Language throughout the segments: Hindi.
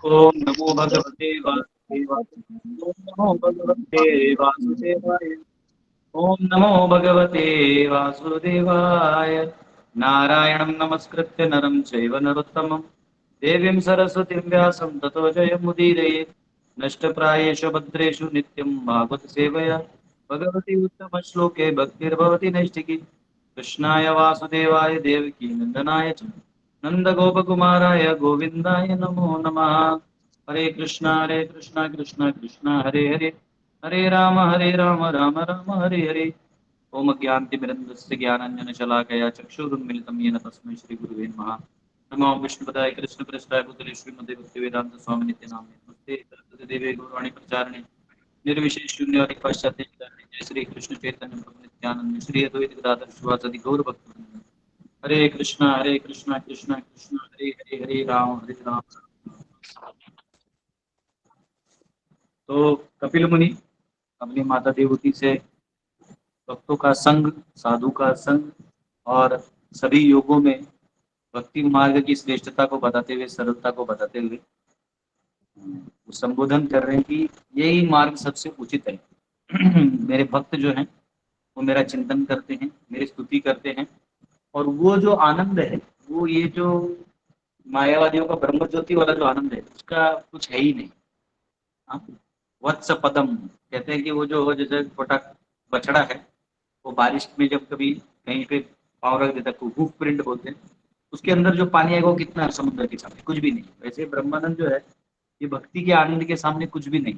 ओम नमो भगवते वासुदेवाय। ओम नमो भगवते वासुदेवाय। ओम नमो भगवते वासुदेवाय। नारायणं नमस्कृत्य नरं चैव नरोत्तमं देवीं सरस्वतीं व्यासं ततो जयमुदीरयेत्। नष्टप्रायेषु भद्रेषु नित्यं भागवत सेवया भगवती उत्तमश्लोके भक्तिर्भवति नैष्टिकी। कृष्णाय वासुदेवाय देवकी नन्दनाय च नन्दगोपकुमाराय गोविन्दाय नमो नमः। हरे कृष्णा कृष्णा कृष्णा हरे हरे हरे राम राम राम हरे हरे। ओम ज्ञानतिमिरन्दस्य ज्ञानाञ्जनशलाकया चक्षुरुन्मिलितं येन तस्मै श्रीगुरुवे नमः। नमो विष्णुपदाय कृष्णप्रेष्ठाय भूतले श्रीमते भक्तिवेदान्त स्वामी नित्यानामिने नमस्ते सरस्वती देवे गौरवाणी प्रचारिणे निर्विशेष शून्यवादी पाश्चात्य जय श्री कृष्ण चैतन्य प्रभु नित्यानंद श्री अद्वैत गदाधर शिवासादि गौर भक्तवृंद। हरे कृष्णा कृष्णा कृष्णा हरे हरे हरे राम। तो कपिल मुनि अपनी माता देवकी से भक्तों का संग, साधु का संग और सभी योगों में भक्ति मार्ग की श्रेष्ठता को बताते हुए, सरलता को बताते हुए वो संबोधन कर रहे हैं कि यही मार्ग सबसे उचित है। मेरे भक्त जो हैं वो मेरा चिंतन करते हैं, मेरी स्तुति करते हैं, और वो जो आनंद है, वो ये जो मायावादियों का ब्रह्म ज्योति वाला जो आनंद है उसका कुछ है ही नहीं। हाँ? वत्स पदम कहते हैं कि वो जो जैसे छोटा बछड़ा है, वो बारिश में जब कभी कहीं पे पाँव रख देता है, हूफ प्रिंट बोलते हैं, उसके अंदर जो पानी आएगा वो कितना है समुद्र के सामने, कुछ भी नहीं। वैसे ब्रह्मानंद जो है ये भक्ति के आनंद के सामने कुछ भी नहीं।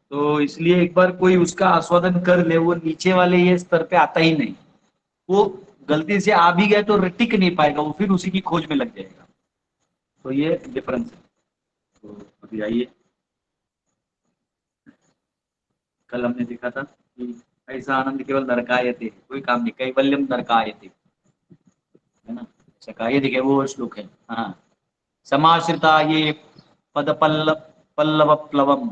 तो इसलिए एक बार कोई उसका आस्वादन कर ले, वो नीचे वाले ये स्तर पे आता ही नहीं। वो गलती से आ भी गया तो टिक नहीं पाएगा, वो फिर उसी की खोज में लग जाएगा। तो ये डिफरेंस है। तो अभी आइए, कल हमने देखा था कि ऐसा आनंद केवल नरकायते, कोई काम नहीं, कैवल्यम नरकायते, है ना। ऐसा कहा, ये देखिए वो श्लोक है। हाँ, समाश्रिता ये पद पल्लव प्लवम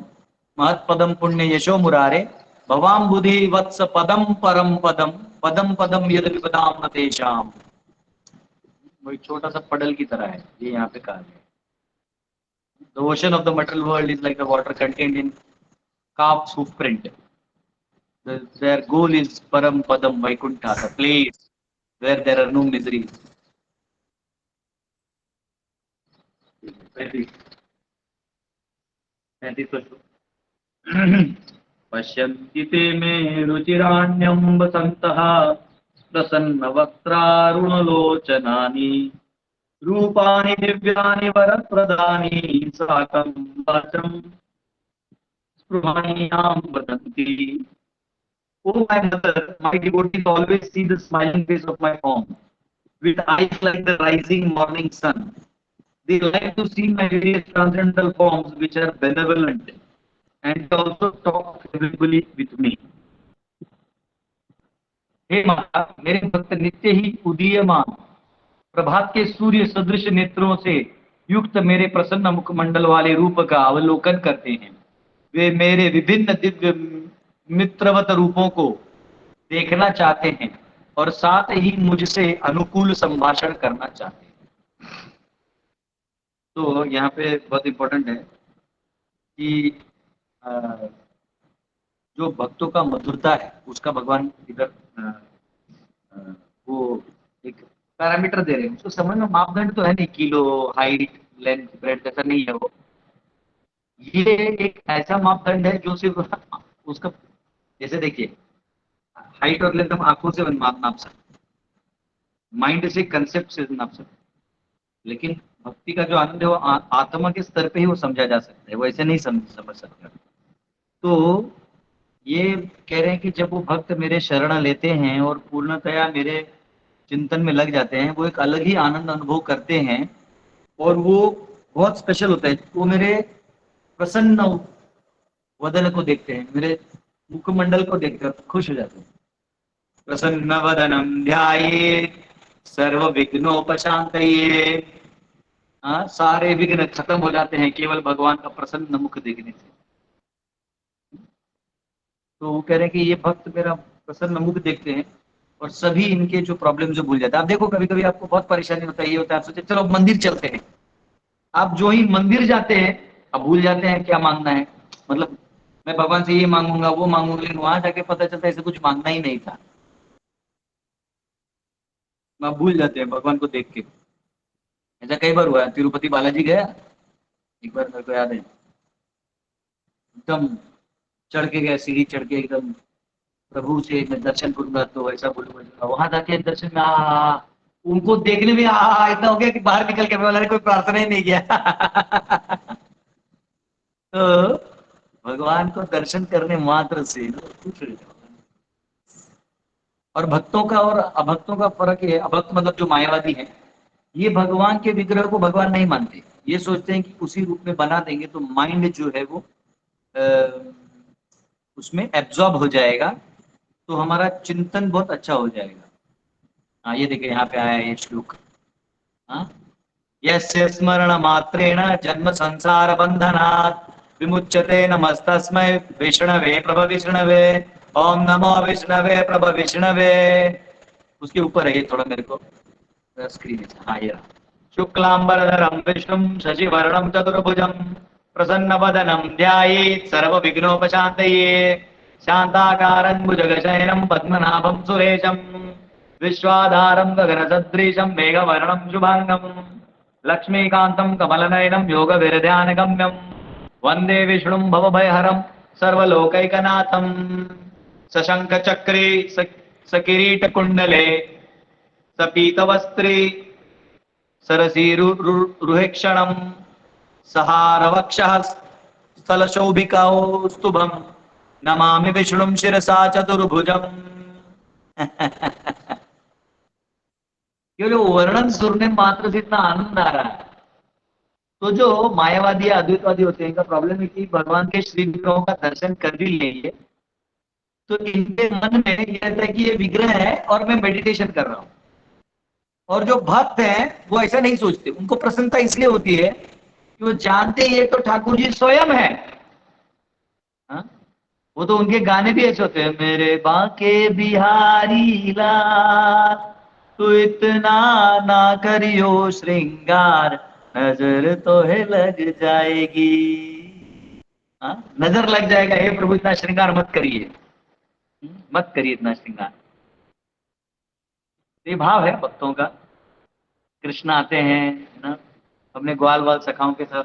महत्पदम पुण्य यशो मुरारे भवाम बुधि वत्स पदम परम पदम पदम पदम यद विपदाम न तेषाम। वो एक छोटा सा पडल की तरह है, ये यहाँ पे कहा है। The ocean of the material world is like the water contained in calf's hoof print. Their goal is Param Padam Vaikuntha, the place where there are no miseries. पश्यन्ति ते मे रुचिराण्यं वसन्तः प्रसन्नवक्त्रारुणलोचनानि रूपाणि दिव्यानि वरप्रदानि साकं वाचं स्पृहाणीयां वदन्ति। Oh, my mother, my devotees always see the smiling face of my form, with eyes like the rising morning sun. They like to see my various transcendental forms, which are benevolent, and they also talk favorably with me. हे माता, मेरे भक्त नित्य ही उदीयमान प्रभात के सूर्य सदृश नेत्रों से युक्त मेरे प्रसन्न मुखमंडल वाले रूप का अवलोकन करते हैं। वे मेरे विभिन्न दिव्य मित्रवत रूपों को देखना चाहते हैं और साथ ही मुझसे अनुकूल संभाषण करना चाहते हैं। तो यहाँ पे बहुत इंपॉर्टेंट है कि जो भक्तों का मधुरता है उसका भगवान इधर वो एक पैरामीटर दे रहे हैं। उसको समझ में मापदंड तो है नहीं, किलो, हाइट, लेंथ, ब्रेथ, ऐसा नहीं है वो। ये एक ऐसा मापदंड है जो सिर्फ उसका, जैसे देखिए, हाइट और लेंथ हम आंखों से नाप सकते, माइंड से, कंसेप्ट से नाप सकते, लेकिन भक्ति का जो आनंद है वो आत्मा के स्तर पे ही वो समझा जा सकता है, वो ऐसे नहीं समझ सकता। तो ये कह रहे हैं कि जब वो भक्त मेरे शरण लेते हैं और पूर्णतया मेरे चिंतन में लग जाते हैं, वो एक अलग ही आनंद अनुभव करते हैं, और वो बहुत स्पेशल होता है। वो मेरे प्रसन्न वदन को देखते हैं, मेरे मुखमंडल को देखकर खुश हो जाते हैं। प्रसन्न वदनम ध्यायेत् सर्व विघ्नोपशांतये। हाँ, सारे विघ्न खत्म हो जाते हैं केवल भगवान का प्रसन्न मुख देखने से। तो वो कह रहे हैं कि ये भक्त मेरा प्रसन्न मुख देखते हैं और सभी इनके जो प्रॉब्लम जो भूल जाते हैं। आप देखो, कभी कभी आपको बहुत परेशानी होता है, ये होता है, आप सोचे चलो मंदिर चलते हैं, आप जो ही मंदिर जाते हैं, अब भूल जाते हैं क्या मांगना है। मतलब मैं भगवान से ये मांगूंगा वो मांगूंगा, लेकिन वहां जाके पता चलता है ऐसे कुछ मांगना ही नहीं था। आप भूल जाते हैं भगवान को देख के। ऐसा कई बार हुआ है, तिरुपति बालाजी गया एक बार, मेरे को याद है, एकदम चढ़ के गया, सीढ़ी चढ़ के एकदम, प्रभु से मैं दर्शन करूंगा तो ऐसा बोलूंगा, वहां जाके दर्शन में उनको देखने में इतना हो गया कि बाहर निकल के मैं बोला, "अरे, कोई प्रार्थना ही नहीं किया।" तो भगवान को दर्शन करने मात्र से खुश हो जाओ। और भक्तों का और अभक्तों का फर्क है, अभक्त मतलब जो मायावादी है, ये भगवान के विग्रह को भगवान नहीं मानते। ये सोचते हैं कि उसी रूप में बना देंगे तो माइंड जो है वो अ, उसमें एब्जॉर्ब हो जाएगा, तो हमारा चिंतन बहुत अच्छा हो जाएगा। हाँ, ये देखिए यहाँ पे आया है ये श्लोक। हाँ, यस्य स्मरण मात्रेण जन्म संसार बंधनात् विमुच्यते नमस्तस्मै विष्णवे प्रभ विष्णवे। ओम नमो विष्णवे प्रभ विष्णवे। उसके ऊपर है ये, थोड़ा मेरे को स्क्रीन। हाँ, ये रहा। शुक्लांबरधरं विष्णुं शशिवर्णं चतुर्भुजं प्रसन्नवदनं ध्यायेत् सर्वविघ्नोपशान्तये। शान्ताकारं भुजगशयनं पद्मनाभं सुरेशं विश्वाधारं गगनसदृशं मेघवर्णं शुभांगं लक्ष्मीकान्तं कमलनयनं योगविरध्यानगम्यं वन्दे विष्णुं भवभयहरं सर्वलोकैकनाथं सशङ्खचक्रे सकिरीटकुण्डले सपीतवस्त्रे सरसीरुरुहेक्षणं सहारवक्षः स्थलशोभिकौस्तुभं नमामि विष्णुं शिरसा चतुर्भुजम्। ये जो वर्णन सुनने मात्र से इतना आनंद आ रहा है। तो जो मायावादी या अद्वैतवादी होते हैं, इनका प्रॉब्लम है कि भगवान के श्री विग्रहों का दर्शन कर भी लेंगे तो इनके मन में ये रहता है कि ये विग्रह है और मैं मेडिटेशन कर रहा हूँ। और जो भक्त हैं वो ऐसा नहीं सोचते, उनको प्रसन्नता इसलिए होती है कि वो जानते ये तो ठाकुर जी स्वयं है। हाँ? वो तो उनके गाने भी ऐसे होते हैं, मेरे बांके बिहारी लाल तू इतना ना करियो श्रृंगार, नजर तो है लग जाएगी। हाँ? नजर लग जाएगा, हे प्रभु इतना श्रृंगार मत करिए। मत करिए इतना श्रृंगार। ये भाव है भक्तों का। कृष्ण आते हैं ना अपने ग्वाल वाल सखाओं के साथ।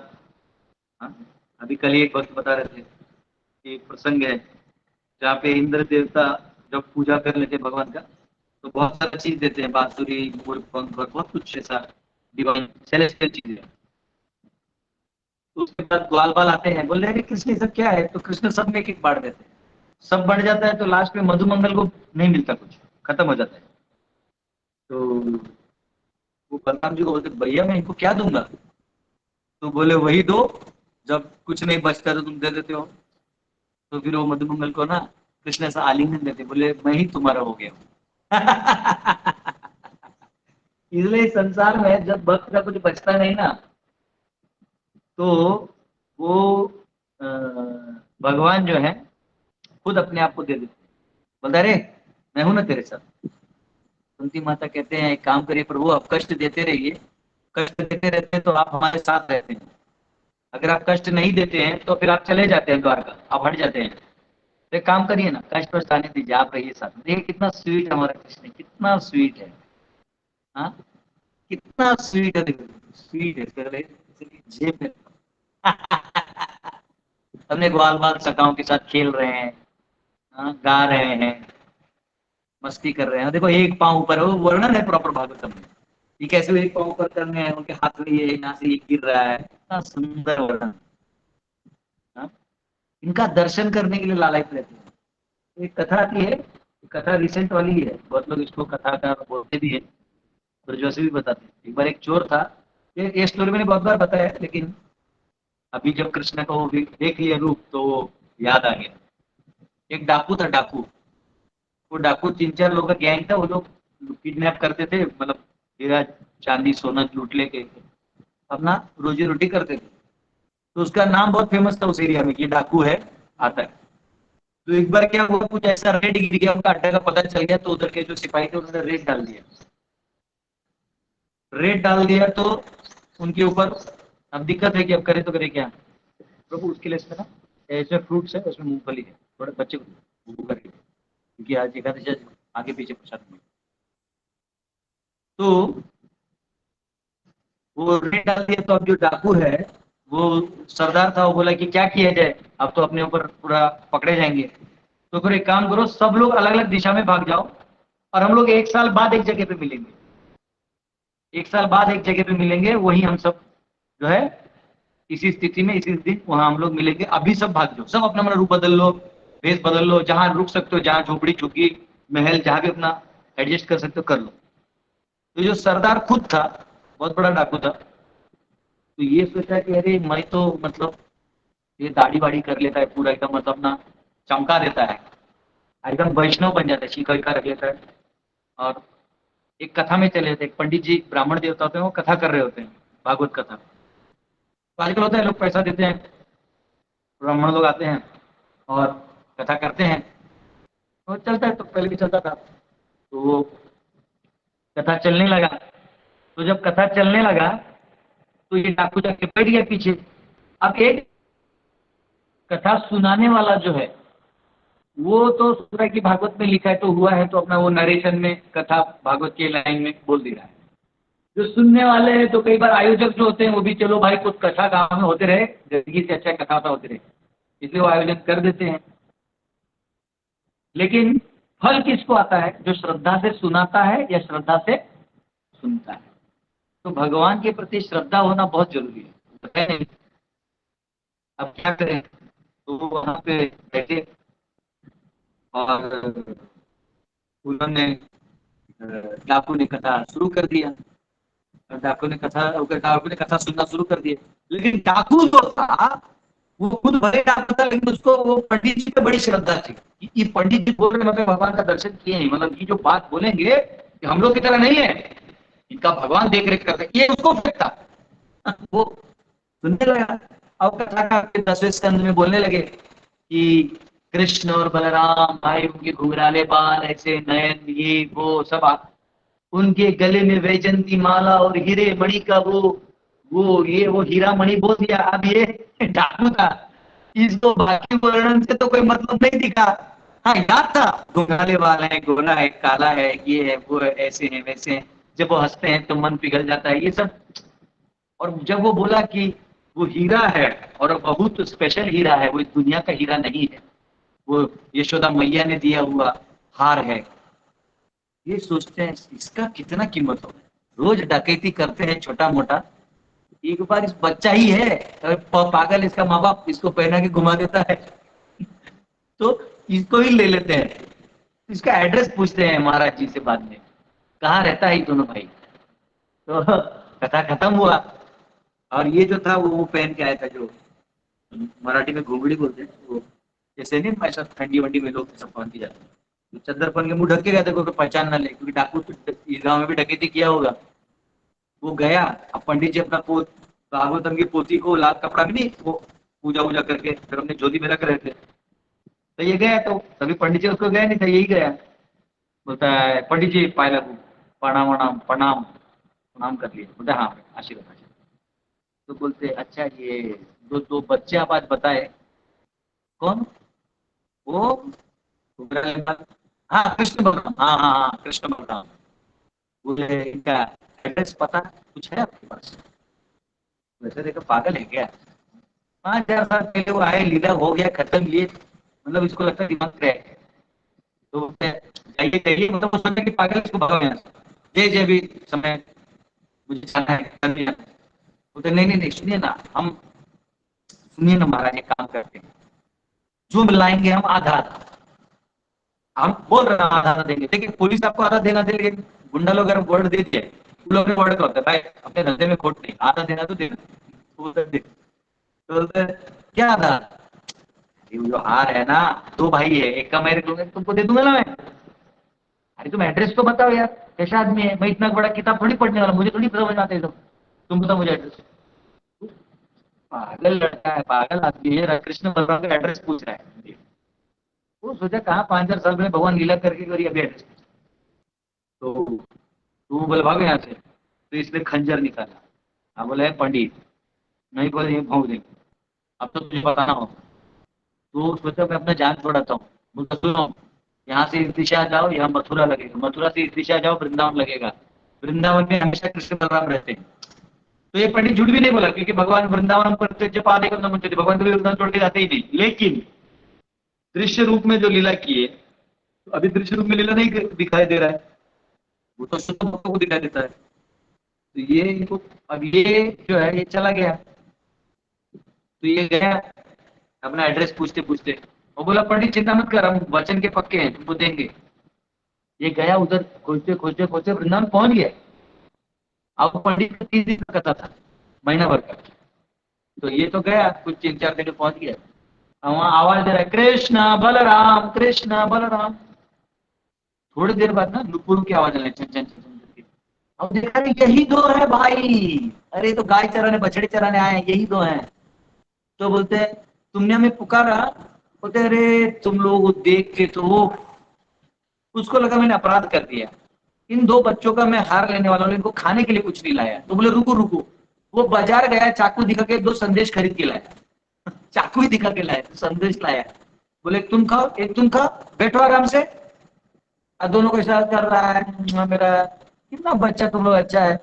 हाँ? अभी कल ही एक भक्त बता रहे थे कि एक प्रसंग है जहाँ पे इंद्र देवता जब पूजा कर लेते हैं भगवान का, तो बहुत सारी चीज देते हैं, बांसुरी मोर पंख और बहुत कुछ ऐसा डिवाइन सेलेस्टियल चीजें। तो उसके बाद ग्वाल बाल आते हैं, बोल रहे हैं कृष्ण ये सब क्या है, तो कृष्ण सब में एक एक बांट देते हैं। सब बढ़ जाता है तो लास्ट में मधुमंगल को नहीं मिलता, कुछ खत्म हो जाता है। तो वो बलराम जी को बोलते भैया मैं इनको क्या दूंगा, तो बोले वही दो जब कुछ नहीं बचता तो तुम दे देते हो। तो फिर वो मधुमंगल को ना कृष्ण ऐसा आलिंगन देते, बोले मैं ही तुम्हारा हो गया हूँ। इसलिए संसार में जब भक्त का कुछ बचता नहीं ना, तो वो अ, भगवान जो है खुद अपने आप को दे देते हैं। बोलता अरे मैं हूं ना तेरे साथ। कुंती माता कहते हैं एक काम करिए प्रभु, आप कष्ट देते रहिए, कष्ट देते रहते हैं तो आप हमारे साथ रहते हैं। अगर आप कष्ट नहीं देते हैं तो फिर आप चले जाते हैं द्वारका, आप हट जाते हैं। तो एक काम करिए ना, कष्ट वष्ट आने दीजिए, आप रहिए साथ में। देखिए कितना स्वीट हमारा कृष्ण, कितना स्वीट है। हाँ, कितना स्वीट है, स्वीट है पहले जेब में। अपने ग्वाल बाल सखाओं के साथ खेल रहे हैं। हाँ, गा रहे हैं, मस्ती कर रहे हैं। देखो एक पाँव ऊपर है, वो वर्णन है प्रॉपर भागवतम में, ये कैसे एक पाँव ऊपर करने हैं, उनके हाथ में ये यहाँ से ये गिर रहा है, इतना सुंदर वर्णन। हाँ? इनका दर्शन करने के लिए लालायित रहते हैं। एक कथा आती है, कथा रिसेंट वाली ही है, बहुत लोग इसको कथा का बोलते भी है, ब्रजवासी भी बताते हैं। एक बार एक चोर था, ये स्टोरी मैंने बहुत बार बताया है, लेकिन अभी जब कृष्ण को देख लिया रूप तो याद आ गया। एक डाकू था, डाकू। वो डाकू तीन चार लोग का गैंग था, वो लोग किडनैप करते थे, मतलब हीरा चांदी सोना लूट लेके अपना रोजी रोटी करते थे। तो उसका नाम बहुत फेमस था उस एरिया में कि डाकू है, आता है। तो एक बार क्या हुआ, कुछ ऐसा रेड गिर गया, उनका अड्डा का पता चल गया, तो उधर के जो सिपाही थे उन्होंने रेड डाल दिया। रेड डाल दिया तो उनके ऊपर अब दिक्कत है कि अब करे तो करे क्या। प्रभु उसके लिए इसमें ना ऐसे फ्रूट्स है, उसमें मूंगफली है, थोड़े बच्चे को भूख करके, क्योंकि आज एकादशी है, आगे पीछे प्रसाद में। तो वो रेट डाल दिया, तो अब जो डाकू है वो सरदार था, वो बोला कि क्या किया जाए, अब तो अपने ऊपर पूरा पकड़े जाएंगे। तो फिर एक काम करो, सब लोग अलग अलग दिशा में भाग जाओ और हम लोग एक साल बाद एक जगह पे मिलेंगे। एक साल बाद एक जगह पे मिलेंगे, वही हम सब जो है इसी स्थिति में इसी दिन वहां हम लोग मिलेंगे। अभी सब भाग जाओ, सब अपना अपना रूप बदल लो, भेष बदल लो, जहां रुक सकते हो, जहां झोपड़ी झुग्गी महल जहां भी अपना एडजस्ट कर सकते हो कर लो। तो जो सरदार खुद था, बहुत बड़ा डाकू था, तो ये सोचा कि अरे मैं तो मतलब ये दाढ़ी वाड़ी कर लेता है पूरा एकदम, मतलब ना चमका देता है, एकदम वैष्णव बन जाता है, शिकल का रख लेता है। और एक कथा में चले जाते हैं, एक पंडित जी ब्राह्मण देवता होते हैं, वो कथा कर रहे होते हैं, भागवत कथा। तो आजकल होता है लोग पैसा देते हैं, ब्राह्मण लोग आते हैं और कथा करते हैं, और चलता है, तो पहले भी चलता था। तो वो कथा चलने लगा, तो जब कथा चलने लगा तो ये डाकू जाके बैठ गया पीछे। अब एक कथा सुनाने वाला जो है वो तो सोच रहा है कि भागवत में लिखा है तो हुआ है, तो अपना वो नरेशन में कथा भागवत के लाइन में बोल दे रहा है। जो सुनने वाले हैं, तो कई बार आयोजक जो होते हैं वो भी, चलो भाई कुछ कथा गाँव में होते रहे, जिंदगी से अच्छा कथा होते रहे, इसलिए वो आयोजन कर देते हैं। लेकिन फल किसको आता है, जो श्रद्धा से सुनाता है या श्रद्धा से सुनता है। तो भगवान के प्रति श्रद्धा होना बहुत जरूरी है। अब क्या करें, तो वो वहां पे बैठे और उन्होंने डाकू ने कथा शुरू कर दिया। और डाकू ने कथा सुनना शुरू कर दिया। लेकिन डाकू जो था वो खुद भले डाकू था, लेकिन उसको वो पंडित जी पे बड़ी श्रद्धा थी कि ये पंडित जी बोल रहे हैं, भगवान का दर्शन किए हैं, मतलब ये जो बात बोलेंगे कि हम लोग की तरह नहीं है, इनका भगवान देख रेख करते, ये उसको फेंकता। वो सुनने लगा। अब कथा का 10वें स्कंद में बोलने लगे कि कृष्ण और बलराम भाई, उनके घुंघराले बाल, ऐसे नयन, ये वो सब उनके गले में वैजंती माला और हीरे मणि का वो ये वो हीरा मणि बोल दिया। अब ये डाकू था, इसको बाकी वर्णन से तो कोई मतलब नहीं दिखा। हाँ याद था, घुंघराले बाल है, गोरा है, काला है, ये है वो है, ऐसे हैं वैसे हैं, जब वो हंसते हैं तो मन पिघल जाता है, ये सब। और जब वो बोला कि वो हीरा है और बहुत स्पेशल हीरा है, वो इस दुनिया का हीरा नहीं है, वो यशोदा मैया ने दिया हुआ हार है, ये सोचते हैं इसका कितना कीमत होगा। रोज डकैती करते हैं छोटा मोटा, एक बार इस बच्चा ही है, पागल इसका माँ बाप इसको पहना के घुमा देता है, तो इसको ही ले लेते हैं। इसका एड्रेस पूछते हैं महाराज जी से बाद में, कहाँ रहता है ये दोनों भाई। तो कथा खत्म हुआ। और ये जो था वो पहन के आया था, जो मराठी में घुंगड़ी बोलते हैं वो, जैसे नहीं ऐसा ठंडी वंडी में लोग सब पहन के जाते हैं, तो चद्दर पहन के मुंह ढक के गए थे, कोई पहचान ना ले, क्योंकि डाकू तो इस गाँव में भी डकैती किया होगा। वो गया, अब पंडित जी अपना भागवतम की पोथी को लाल कपड़ा भी नहीं, वो पूजा वूजा करके फिर अपने ज्योति में रख रहे थे। तो ये गया, तो सभी पंडित जी उसको गया नहीं था, यही गया। बोलता है पंडित जी पायला प्रणाम प्रणाम प्रणाम, प्रणाम कर लिए। बोलते हाँ आशीर्वाद आशीर्वाद। तो बोलते अच्छा ये दो दो बच्चे आप आज बताए, कौन वो, हाँ कृष्ण बलराम, हाँ हाँ हाँ कृष्ण बलराम। बोले इनका एड्रेस पता कुछ है आपके पास। वैसे देखो पागल है क्या, 5,000 साल पहले वो आए, लीला हो गया खत्म, ये मतलब इसको लगता है दिमाग क्रैक है। तो जाइए जाइए, मतलब वो सोचा कि पागल इसको भगाओ यहाँ से, जय जय भी समय मुझे जाना है कर दिया। बोलते नहीं नहीं नहीं, सुनिए ना हम, सुनिए ना महाराज, एक काम करते हैं, जो लाएंगे हम आधा आधा, हम बोल रहे हैं आधा आधा देंगे, लेकिन पुलिस आपको आधा देना दे, लेकिन गुंडा लोग अगर वर्ड दे दिए, उन लोग ने वर्ड का होता है भाई अपने धंधे में खोट नहीं, आधा देना तो देना। तो बोलते क्या आधा, ये जो हार है ना, दो भाई है, एक का मैं तुमको दे दूंगा ना मैं। अरे तुम एड्रेस तो बताओ यार, कैसा आदमी है, मैं इतना बड़ा किताब थोड़ी पढ़ने वाला, मुझे थोड़ी समझ आते सब, तुम बताओ मुझे एड्रेस। पागल लड़का है, पागल आदमी है, कृष्ण बलराम का एड्रेस पूछ रहा है। वो सोचा कहा 5,000 साल में भगवान लीला करके करी, अभी एड्रेस। तो तू बोले भाग यहाँ से, तो इसने खंजर निकाला। हाँ बोले पंडित, नहीं बोले ये भोंक देंगे, अब तो तुझे बताना हो। तो सोचा मैं अपना जान छोड़ाता हूँ। बोलता सुनो, यहाँ से इस दिशा जाओ, यहाँ मथुरा लगेगा, मथुरा से इस दिशा जाओ, वृंदावन लगेगा, वृंदावन में हमेशा कृष्ण बलराम रहते हैं। तो ये पंडित झूठ भी नहीं बोला, क्योंकि भगवान वृंदावन पर पादे को न मुझे, भगवान कभी वृंदावन छोड़ के जाते ही नहीं। लेकिन दृश्य रूप में जो लीला की है, तो अभी दृश्य रूप में लीला नहीं दिखाई दे रहा है, वो तो शुद्ध भक्तों को दिखाई देता है। तो ये इनको, अब ये जो है ये चला गया। तो ये गया अपना एड्रेस पूछते पूछते, वो बोला पंडित चिंता मत कर, हम वचन के पक्के हैं, तुमको देंगे। ये गया उधर, खोजते खोजते खोजते वृंदावन पहुंच गया। अब पंडित का 30 दिन का कथा था, महीना भर का। तो ये तो गया, कुछ 3-4 दिन में पहुंच गया। अब वहां आवाज दे रहा है कृष्ण बलराम, कृष्ण बलराम। थोड़ी देर बाद ना नुपुर की आवाज आने लगी, चन चन चन करके। अब देखा रे, यही दो है भाई, अरे तो गाय चराने बछड़े चराने आए हैं, यही दो हैं। तो बोलते हैं तुमने हमें पुकारा। बोलते अरे तुम लोग देख के तो, उसको लगा मैंने अपराध कर दिया, इन दो बच्चों का मैं हार लेने वाला हूँ, इनको खाने के लिए कुछ नहीं लाया। तो बोले रुको रुको, वो बाजार गया, चाकू दिखा के 2 संदेश खरीद के लाया। चाकू ही दिखा के लाया, संदेश लाया। बोले तुम खाओ, एक तुम खाओ, बैठो आराम से। और दोनों को इशारा कर रहा है, मेरा कितना बच्चा तुम लोग अच्छा है।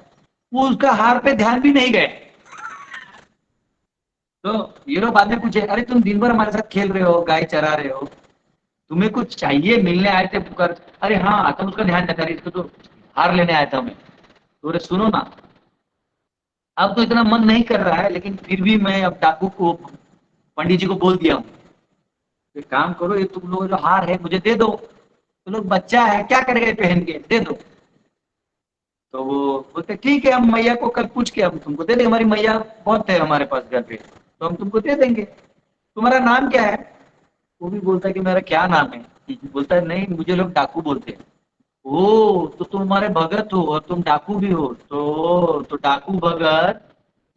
वो उसका हार पे ध्यान भी नहीं गए। तो ये लोग बाद में पूछे, अरे तुम दिन भर हमारे साथ खेल रहे हो, गाय चरा रहे हो, तुम्हें कुछ चाहिए, मिलने आए थे पुकार। अरे हाँ, तुम उसका ध्यान रखा, इसको तो हार लेने आया था मैं। तो अरे सुनो ना, अब तो इतना मन नहीं कर रहा है, लेकिन फिर भी मैं अब डाकू को, पंडित जी को बोल दिया हूँ, एक काम करो, ये तुम लोग जो हार है मुझे दे दो। तो लोग बच्चा है क्या करेगा ये पहन के, दे दो। तो वो बोलते ठीक है, हम मैया को कल पूछ के हम तुमको दे देंगे, हमारी मैया बहुत है हमारे पास घर पे, तो हम तुमको दे देंगे। तुम्हारा नाम क्या है? वो भी बोलता है कि मेरा क्या नाम है। बोलता है नहीं, मुझे लोग डाकू बोलते हैं। ओ तो तुम हमारे भगत हो और तुम डाकू भी हो, तो डाकू भगत,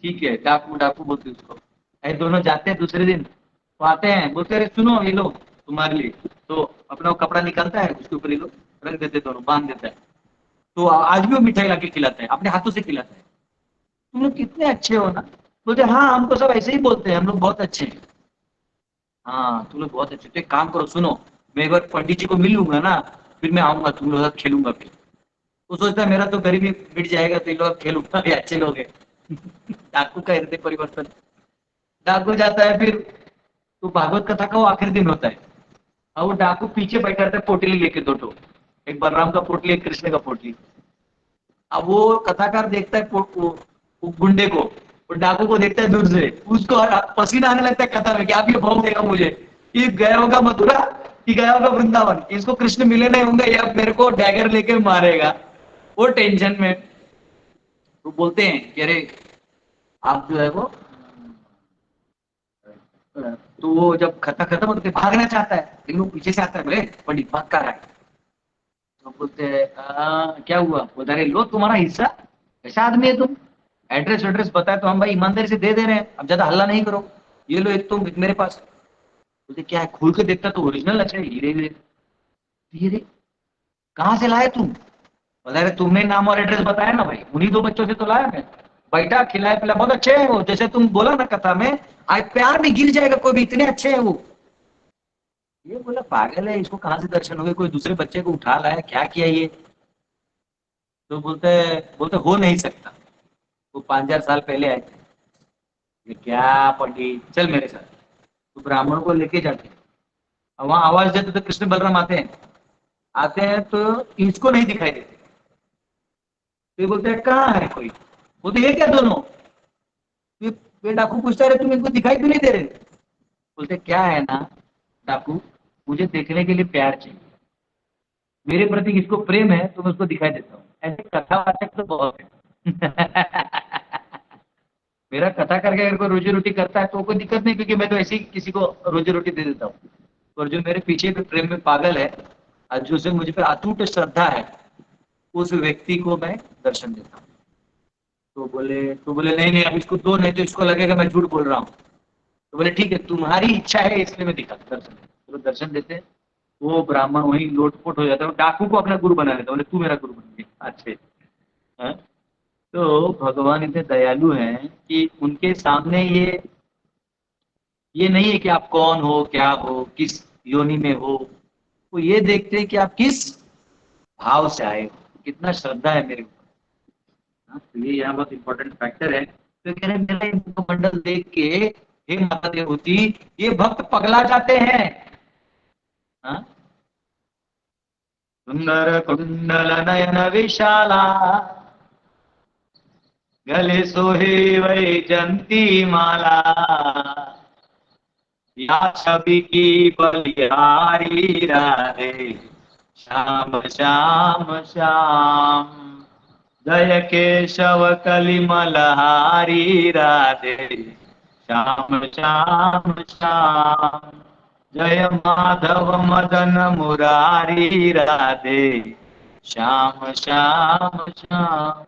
ठीक है, डाकू डाकू बोलते हैं उसको। ऐसे दोनों जाते हैं दूसरे दिन, तो आते हैं, बोलते अरे सुनो ये लो तुम्हारे लिए। तो अपना वो कपड़ा निकालता है, उसके ऊपर ये लोग रख देते, दोनों बांध देता है। तो आज भी वो मिठाई लाके खिलाता है, अपने हाथों से खिलाता है। तुम लोग कितने अच्छे हो ना। बोलते हाँ, हम तो सब ऐसे ही बोलते हैं, हम लोग बहुत अच्छे हैं। हाँ तुम लोग बहुत अच्छे, तो एक काम करो सुनो, मैं एक बार पंडित जी को मिल लूंगा ना, फिर मैं आऊंगा, तुम लोग साथ खेलूंगा फिर। वो सोचता है मेरा तो गरीबी मिट जाएगा, तो ये लोग खेलूंगा, ये अच्छे लोग हैं। डाकू का हृदय परिवर्तन। डाकू जाता है फिर, तो भागवत कथा का वो आखिरी दिन होता है। और वो डाकू पीछे बैठा रहता है पोटली लेके, दो ठो, एक बलराम का पोटली, एक कृष्ण का पोटली। अब वो कथाकार देखता है वो गुंडे को, और डाकू को देखता है दूर से, उसको पसीना आने लगता है कथा में कि आप ये भौंक देगा मुझे, ये गया होगा मथुरा, ये गया होगा वृंदावन, इसको कृष्ण मिले नहीं होंगे, ये अब मेरे को डैगर लेके मारेगा। वो टेंशन में। तो बोलते हैं कि अरे आप जो है वो, तो वो जब खत्म खत्म होते भागना चाहता है, लेकिन वो पीछे से आता है, बोले पंडित भाग कर रहा है। तो बोलते हैं क्या हुआ? बोलते अरे लो तुम्हारा हिस्सा, कैसा आदमी है तुम, एड्रेस एड्रेस बताए तो हम भाई ईमानदारी से दे दे रहे हैं, अब ज्यादा हल्ला नहीं करो, ये लो एक तुम, एक मेरे पास। बोलते क्या है? खोल के देखता तो ओरिजिनल अच्छा है, हीरे हीरे। हीरे कहाँ से लाए तुम? बोला अरे तुमने नाम और एड्रेस बताया ना भाई, उन्हीं दो बच्चों से तो लाया मैं। बैठा खिलाया पिला, बहुत अच्छे हैं वो, जैसे तुम बोला ना कथा में, आज प्यार में गिर जाएगा कोई भी, इतने अच्छे हैं वो। ये बोला पागल है, इसको कहाँ से दर्शन हो गए, कोई दूसरे बच्चे को उठा लाया, क्या किया ये। तो बोलते हो नहीं सकता, वो 5,000 साल पहले आए थे। ये क्या पंडित, चल मेरे साथ। तो ब्राह्मण को लेके जाते हैं, और वहां आवाज देते तो कृष्ण बलराम आते हैं। आते हैं तो इसको नहीं दिखाई देते। तो ये बोलते हैं कहाँ है कोई? बोलते ये क्या दोनों? ये डाकू पूछता है तुम इनको दिखाई क्यों नहीं दे रहे? बोलते क्या है ना डाकू, मुझे देखने के लिए प्यार चाहिए, मेरे प्रति किसको प्रेम है तो मैं उसको दिखाई देता हूँ, ऐसे कथावाचक तो बहुत है। मेरा कथा करके अगर कोई रोजी रोटी करता है तो कोई दिक्कत नहीं, क्योंकि मैं तो ऐसे ही किसी को रोजी रोटी दे देता हूँ। और जो मेरे पीछे पे प्रेम में पागल है, और जो से मुझे पे अटूट श्रद्धा है, उस व्यक्ति को मैं दर्शन देता हूँ। तो बोले नहीं नहीं, अब इसको दो, नहीं तो इसको लगेगा मैं झूठ बोल रहा हूँ। तो बोले ठीक है, तुम्हारी इच्छा है इसलिए मैं दिखा दर्शन, तो दर्शन देते हैं। वो ब्राह्मण वही लोटपोट हो जाता है, वो डाकू को अपना गुरु बना लेता है, बोले तू मेरा गुरु बन गया, अच्छे। हाँ? तो भगवान इतने दयालु हैं कि उनके सामने ये नहीं है कि आप कौन हो, क्या हो, किस योनि में हो। वो ये देखते हैं कि आप किस भाव से आए हो, कितना श्रद्धा है मेरे ऊपर। हाँ, तो ये यहाँ बहुत इंपॉर्टेंट फैक्टर है। तो कह रहे हैं, मेरा ये मुखमंडल देख के हे माता देवती, ये भक्त पगला जाते हैं। हाँ? सुंदर कुंडल नयन विशाला, गले सोहे वैजंती माला, या छवि की बलिहारी राधे, श्याम श्याम श्याम। जय केशव कलिमलहारी राधे, श्याम श्याम श्याम। जय माधव मदन मुरारी राधे, श्याम श्याम श्याम।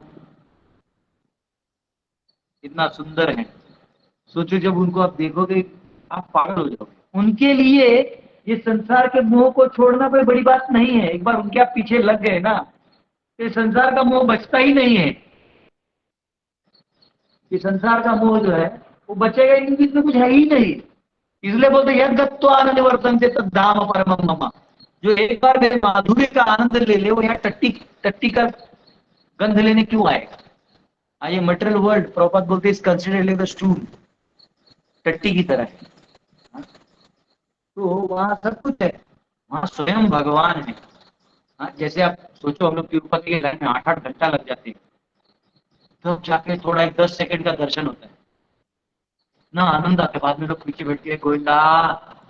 कितना सुंदर है। सोचो जब उनको आप देखोगे आप पागल हो जाओगे। उनके लिए ये संसार के मोह को छोड़ना कोई बड़ी बात नहीं है। एक बार उनके आप पीछे लग गए ना, ये संसार का मोह बचता ही नहीं है। ये संसार का मोह जो है वो बचेगा ही नहीं, इसमें कुछ है ही नहीं। इसलिए बोलते यद गत्वा आनंद वर्तन से तद धाम परमम मम। जो एक बार मेरे माधुर्य का आनंद ले ले, वो यहाँ टट्टी टट्टी का गंध लेने क्यों आएगा। ये मटेरियल वर्ल्ड प्रॉपर बोलते is considered like the stool, टट्टी की तरह है। हाँ? तो वहाँ सब कुछ है, वहाँ स्वयं भगवान है। हाँ, जैसे आप सोचो हम लोग तिरुपति के लाइन में 8-8 घंटा लग जाते हैं, तो जाके थोड़ा एक 10 सेकंड का दर्शन होता है ना, आनंद आता है। बाद में लोग पीछे बैठ के गोविंदा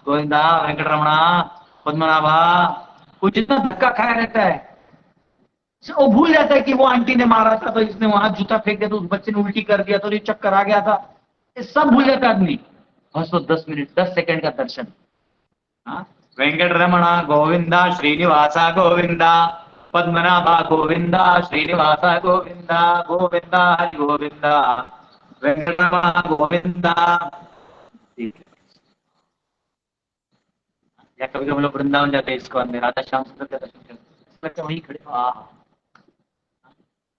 गोविंदा वेंकटरमणा पद्मनाभा, कुछ जितना धक्का खाया रहता है। वो भूल जाता है कि वो आंटी ने मारा था तो इसने वहां जूता फेंक दिया, तो उस बच्चे ने उल्टी कर दिया तो ये चक्कर आ गया था। ये सब भूल जाता है आदमी, बस वो 10 मिनट 10 सेकंड का दर्शन। हाँ? वेंकटरमणा गोविंदा, श्रीनिवासा गोविंदा, पद्मनाभा गोविंदा, श्रीनिवासा गोविंदा, गोविंदा हरि गोविंदा, वेंकटरमणा गोविंदा। ठीक है। या कभी हम लोग वृंदावन जाते हैं, इसको में राधा श्याम सुंदर का दर्शन करते हैं, वहीं खड़े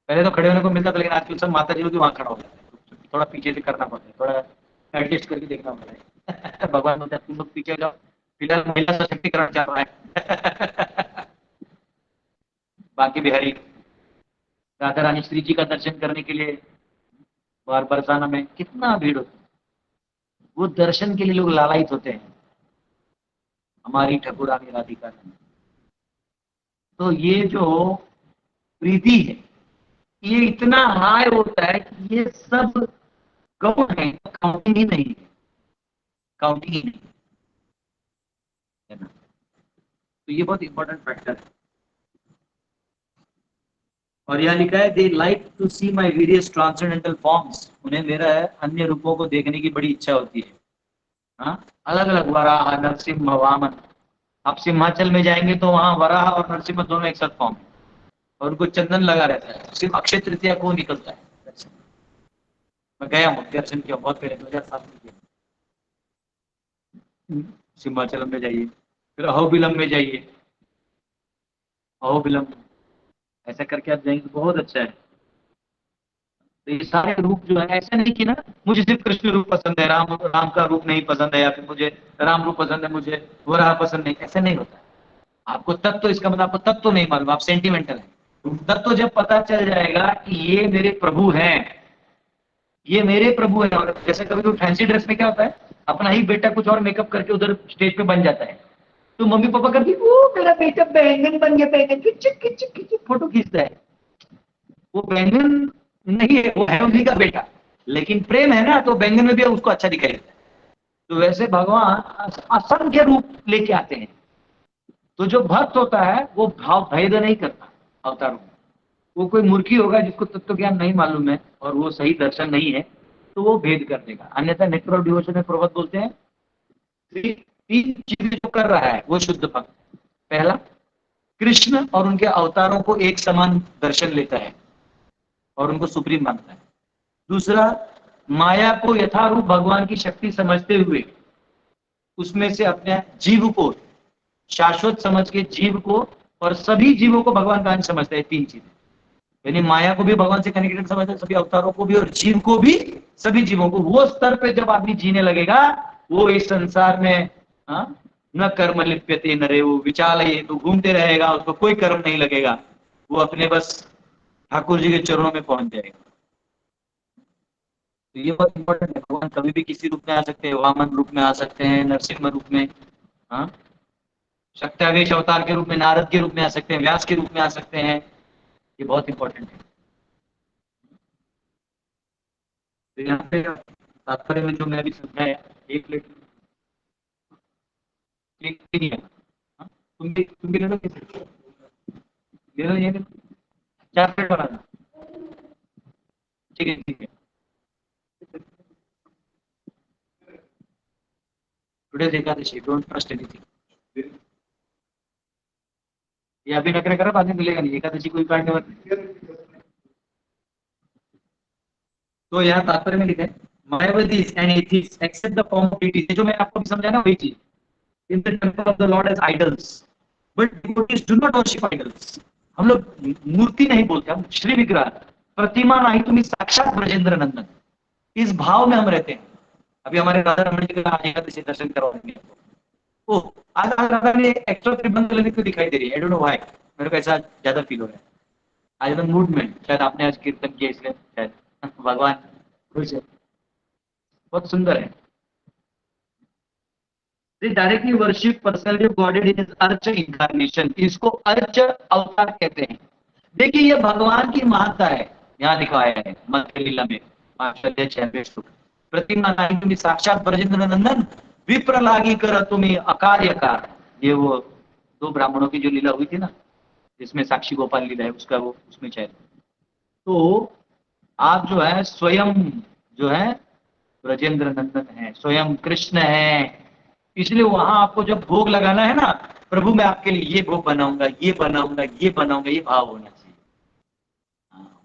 पहले तो खड़े होने को मिलता था, लेकिन आजकल सब माता जी लोग वहां खड़ा हो जाते हैं, थोड़ा पीछे से करना पड़ता है, थोड़ा एडजस्ट करके देखना पड़ता है। भगवान बोलते हैं तुम लोग पीछे जाओ, फिलहाल महिला सशक्तिकरण चल रहा है। बाकी बिहारी राधा रानी श्री जी का दर्शन करने के लिए बार बरसाना में कितना भीड़ होता है, वो दर्शन के लिए लोग लालायित होते हैं। हमारी ठकुरानी राधिका, तो ये जो प्रीति है ये इतना हाई होता है कि ये सब गौण है, काउंटिंग ही नहीं है, काउंटिंग ही नहीं है ना। तो ये बहुत इंपॉर्टेंट फैक्टर है। और यहाँ लिखा है they like to see my various transcendental forms, उन्हें मेरा अन्य रूपों को देखने की बड़ी इच्छा होती है। हाँ, अलग अलग वराह नरसिंह वामन। आप सिंहाचल में जाएंगे तो वहां वराह और नरसिंह दोनों एक साथ फॉर्म, और उनको चंदन लगा रहता है, सिर्फ अक्षय तृतीया को निकलता है। मैं गया हूँ, दर्शन किया बहुत पहले 2007 में किया। सिंहाचलम में जाइए, फिर अहोबिलम में जाइए, अहोबिलम ऐसा करके आप जाएंगे तो बहुत अच्छा है। तो ये सारे रूप जो है, ऐसा नहीं कि ना मुझे सिर्फ कृष्ण रूप पसंद है, राम राम का रूप नहीं पसंद है, या फिर मुझे राम रूप पसंद है मुझे वराह पसंद नहीं, ऐसा नहीं होता। आपको तत्व तो इसका मतलब आपको तत्व तो नहीं मालूम, आप सेंटिमेंटल है। तत्व तो जब पता चल जाएगा कि ये मेरे प्रभु हैं, ये मेरे प्रभु हैं। और जैसे कभी कभी फैंसी ड्रेस में क्या होता है, अपना ही बेटा कुछ और मेकअप करके उधर स्टेज पे बन जाता है, तो मम्मी पापा करती वो मेरा बेटा बैंगन बन गया, बैंगन खिच खिच खिच फोटो खींचता है। वो बैंगन नहीं है, वो है उन्हीं का बेटा, लेकिन प्रेम है ना, तो बैंगन में भी उसको अच्छा दिखाई देता है। तो वैसे भगवान असंख्य रूप लेके आते हैं। तो जो भक्त होता है वो भाव भेद नहीं करता अवतारों में। वो कोई मूर्खी होगा जिसको तत्व ज्ञान नहीं मालूम है और वो सही दर्शन नहीं है, तो वो भेद कर देगा। अन्यथा नेक्टर ऑफ डिवोशन में प्रभुपाद बोलते हैं तीन चीजें जो कर रहा है वो शुद्ध भक्त। पहला, कृष्ण और उनके अवतारों को एक समान दर्शन लेता है और उनको सुप्रीम मानता है। दूसरा, माया को यथारूप भगवान की शक्ति समझते हुए उसमें से अपने जीव को शाश्वत समझ के जीव को और सभी जीवों को भगवान का अंश समझता है। तीन चीजें। यानी माया को भी भगवान से कनेक्टेड समझते हैं, सभी अवतारों को भी और जीव को भी, सभी जीवों को। वो स्तर पे जब आदमी जीने लगेगा, वो इस संसार में न कर्म लिप्यते नरे, वो विचाल है तो घूमते रहेगा, उसको कोई कर्म नहीं लगेगा, वो अपने बस ठाकुर जी के चरणों में पहुंच जाएगा। तो ये बहुत इंपॉर्टेंट है। भगवान कभी भी किसी रूप में आ सकते हैं, वामन रूप में आ सकते हैं, नरसिंह रूप में, हाँ, शक्त्यावेश अवतार के रूप में, नारद के रूप में आ सकते हैं, व्यास के रूप में आ सकते हैं। ये बहुत इंपॉर्टेंट है। तो यहाँ पे तात्पर्य में जो मैं अभी समझाया, एक प्लेट एक नहीं है, हाँ? तुम भी ले लो, किसी ले लो, ये ले लो, 4 प्लेट बना दो। ठीक है, ठीक है। Today Ekadashi, don't trust anything. ये अभी नखरे करो, बाद में मिलेगा नहीं, एकादशी कोई काटने वाला। तो यहाँ तात्पर्य में लिखा है, मायावतीज and atheist accept the form of deities, जो मैं आपको भी समझाया ना वही चीज, in the temple of the lord as idols, but devotees do not worship idols. हम लोग मूर्ति नहीं बोलते, हम श्री विग्रह, प्रतिमा नहीं, तुम्हें साक्षात ब्रजेंद्र नंदन, इस भाव में हम रहते हैं। अभी हमारे राधा रमन जी का आज एकादशी दर्शन करवाएंगे। ओ, आज राधा ने एक्स्ट्रा त्रिभंग ललित को दिखाई दे रही है, आई डोंट नो व्हाई, मेरे को ऐसा ज्यादा फील हो रहा है। आज मैं मूड में, शायद आपने आज कीर्तन किया इसलिए, शायद भगवान खुश है। बहुत सुंदर है। They directly worship personality of Godhead in his urge incarnation, इसको अर्च अवतार कहते हैं। देखिए ये भगवान की महत्ता है, यहाँ दिखाया है मध्य लीला में, आश्चर्य 6वें श्लोक, प्रतिमा नाही तुम्ही साक्षात ब्रजेंद्र नंदन, विप्र लागी कर तुम्ही अकार्यकार। ये वो 2 ब्राह्मणों की जो लीला हुई थी ना, जिसमें साक्षी गोपाल लीला है, उसका वो उसमें शायद। तो आप जो है स्वयं, जो है ब्रजेंद्र नंदन है, स्वयं कृष्ण है। इसलिए वहां आपको जब भोग लगाना है ना, प्रभु मैं आपके लिए ये भोग बनाऊंगा, ये बनाऊंगा, ये बनाऊंगा, ये भाव होना चाहिए।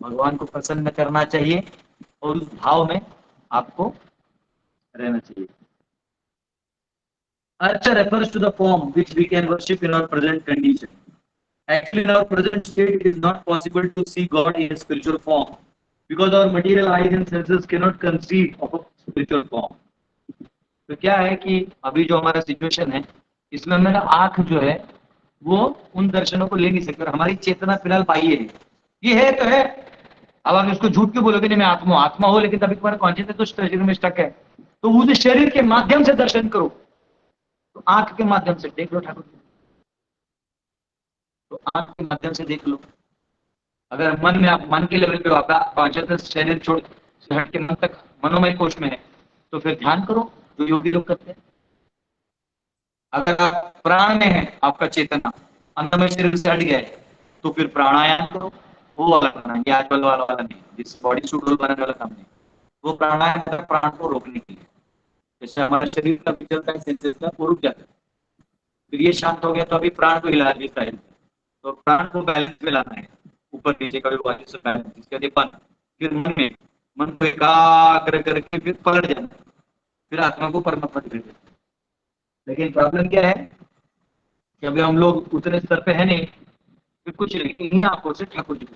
भगवान को प्रसन्न करना चाहिए और उस भाव में आपको रहना चाहिए। Archa refers to the form which we can worship in our present condition. Actually, in our present state, it is not possible to see God in a spiritual form because our material eyes and senses cannot conceive of a spiritual form. तो क्या है कि अभी जो हमारा सिचुएशन है, इसमें मेरा आंख जो है वो उन दर्शनों को ले नहीं सकते, और हमारी चेतना फिलहाल बाह्य है, ये है तो है। अब आप इसको झूठ क्यों बोलोगे, नहीं मैं आत्मा आत्मा हो, लेकिन तभी तुम्हारा कॉन्शियसनेस तो शरीर में स्टक है। तो उस शरीर के माध्यम से दर्शन करो, तो आंख के माध्यम से देख लो ठाकुर जी, तो आंख के माध्यम से देख लो। अगर मन में, आप मन के लेवल पे आपका कॉन्शियसनेस शरीर छोड़ से हट के मन तक मनोमय कोश में है, तो फिर ध्यान करो, जो योगी लोग करते हैं। अगर आप प्राण में है, आपका चेतना अंतमय शरीर से हट गया है, तो फिर प्राणायाम करो। वो वाला करना, ये आजकल वाला नहीं, जिस बॉडी सूट बनाने वाला काम नहीं। वो प्राणायाम है प्राण को रोकने के लिए, जैसे हमारे शरीर का भी चलता है, सेंसेस का वो रुक जाता है, फिर ये शांत हो गया, तो अभी प्राण को हिला देता है। तो प्राण को बैलेंस में लाना है, ऊपर नीचे का विभाजन से बैलेंस, इसके बाद मन, फिर मन में, मन को एकाग्र करके फिर पलट जाना, फिर आत्मा को परमात्मा में भेज देना। लेकिन प्रॉब्लम क्या है कि अभी हम लोग उतने स्तर पे है नहीं, फिर कुछ नहीं, इन्हीं आपको से ठाकुर जी।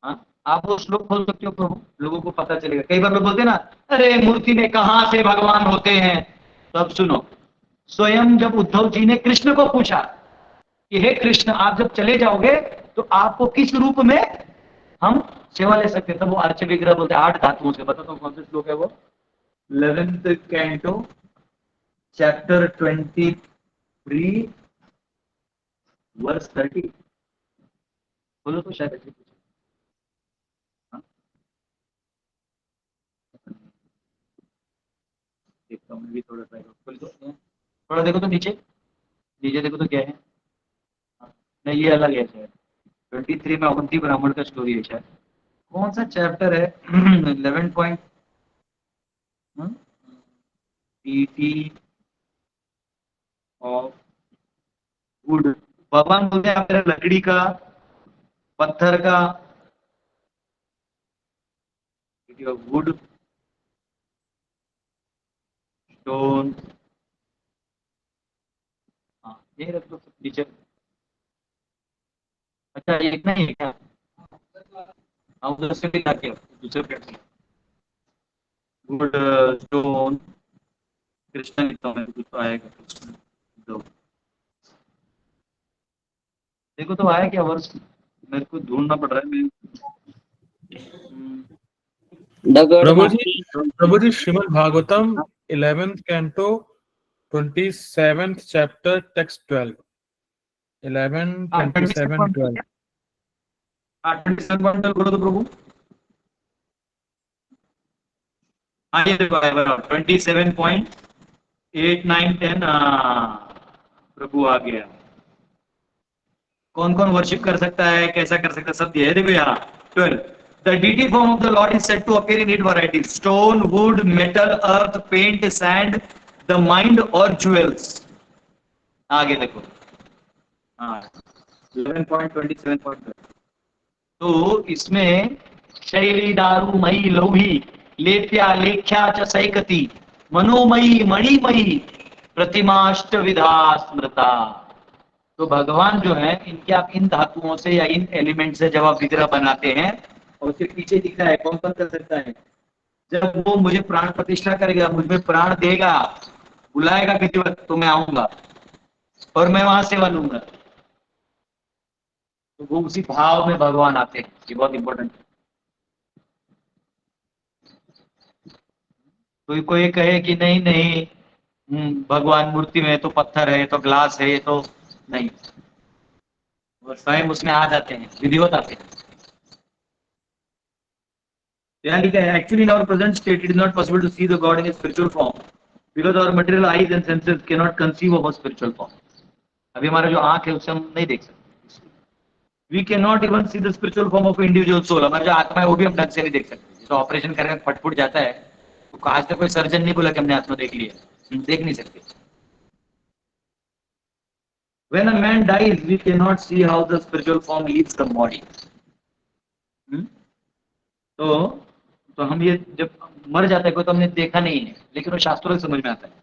हाँ, आप वो श्लोक खोल सकते हो, तो लोगों को पता चलेगा। कई बार लोग बोलते हैं ना, अरे मूर्ति में कहां से भगवान होते हैं। तो अब सुनो, स्वयं जब उद्धव जी ने कृष्ण को पूछा कि हे कृष्ण, आप जब चले जाओगे तो आपको किस रूप में हम सेवा ले सकते हैं, तब वो अर्च विग्रह बोलते हैं 8 धातुओं से। बताता हूँ कौन सा श्लोक है वो, 11th कैंटो, चैप्टर 23, वर्स 30। बोलो तो शायद ऐसे कुछ। हाँ, देखता हूँ मैं भी थोड़ा सा, बोलो तो थोड़ा देखो तो नीचे, नीचे देखो तो क्या है। हाँ, नहीं ये अलग है शायद, 23 में अवंती ब्राह्मण का स्टोरी है शायद। कौन सा चैप्टर है? 11 पॉइंट, पीटी ऑफ वुड। भगवान बोलते हैं आप मेरा लकड़ी का, पत्थर का, वुड, स्टोन, हाँ ये रख दो नीचे। अच्छा ये इतना ही है क्या? हाँ उधर से भी लाके दूसरे प्लेटफॉर्म, गुड स्टोन, कृष्ण लिखता हूँ मैं, कुछ तो आएगा कृष्ण। दो देखो तो आया क्या वर्ष, मेरे को ढूंढना पड़ रहा है मैं। दगड़ प्रभु जी, माटी। प्रभु जी, Shrimad Bhagavatam 11th canto 27th chapter text 12, 11 27 12। 27 बोलो तो प्रभु। हाँ ये देखो आया बराबर 27.8 9 10 प्रभु आ गया। कौन कौन वर्शिप कर सकता है, कैसा कर सकता है, सब दिया है देखो यहाँ। 12 The deity form of the Lord is said to appear in 8 varieties: stone, wood, metal, earth, paint, sand, the mind or jewels। आगे देखो हाँ 11.27 तो इसमें शैली दारू मई लौही लेप्या लेख्या च सैकती मनोमयी मणिमयी प्रतिमाष्ट विधा स्मृता। तो भगवान जो है इनके आप इन धातुओं से या इन एलिमेंट से जब आप विग्रह बनाते हैं और उसके पीछे लिखा है कौन कौन कर सकता है, जब वो मुझे प्राण प्रतिष्ठा करेगा, मुझमें प्राण देगा, बुलाएगा विधिवत तो मैं आऊंगा और मैं वहां सेवा लूंगा, तो वो उसी भाव में भगवान आते हैं। ये बहुत इंपॉर्टेंट है। कोई कोई कहे कि नहीं नहीं भगवान मूर्ति में तो पत्थर है, तो ग्लास है, ये तो नहीं, वो स्वयं उसमें आ जाते हैं, विधिवत आते हैं। यहाँ लिखा है actually in our present state it is not possible to see the God in spiritual form because our material eyes and senses can not conceive of a spiritual form. अभी हमारा जो आंख है उससे हम नहीं देख सकते। We can not even see the spiritual form of individual soul. हमारा जो आत्मा है वो भी हम ढंग से नहीं देख सकते। तो ऑपरेशन करके फटफुट जाता है तो आज तक कोई सर्जन नहीं बोला कि हमने आत्मा देख लिया, हम देख नहीं सकते। When a man dies, we cannot see how the spiritual form leaves the body. तो तो हम ये जब मर जाता है कोई तो हमने देखा नहीं है, लेकिन वो शास्त्रों से समझ में आता है।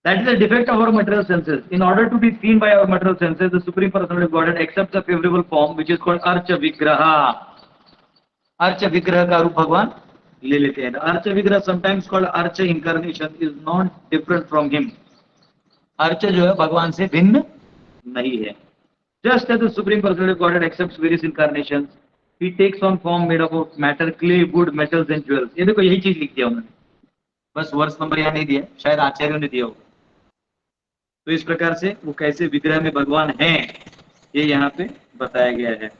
That is the defect of our material senses. In order to be seen by our material senses, the Supreme Personality of Godhead accepts a favorable form, which is called Archa Vigraha. Archa Vigraha का रूप भगवान ले लेते हैं। Archa Vigraha, sometimes called Archa Incarnation, is not different from him. Urge जो है भगवान से भिन्न नहीं है। Just as the Supreme Personality of Godhead accepts various incarnations, he takes on form made up of matter, clay, wood, metals and jewels। ये देखो यही चीज लिख दिया उन्होंने, बस वर्ष नंबर यहाँ नहीं दिया, शायद आचार्यों ने दिया होगा। तो इस प्रकार से वो कैसे विग्रह में भगवान हैं ये यहाँ पे बताया गया है।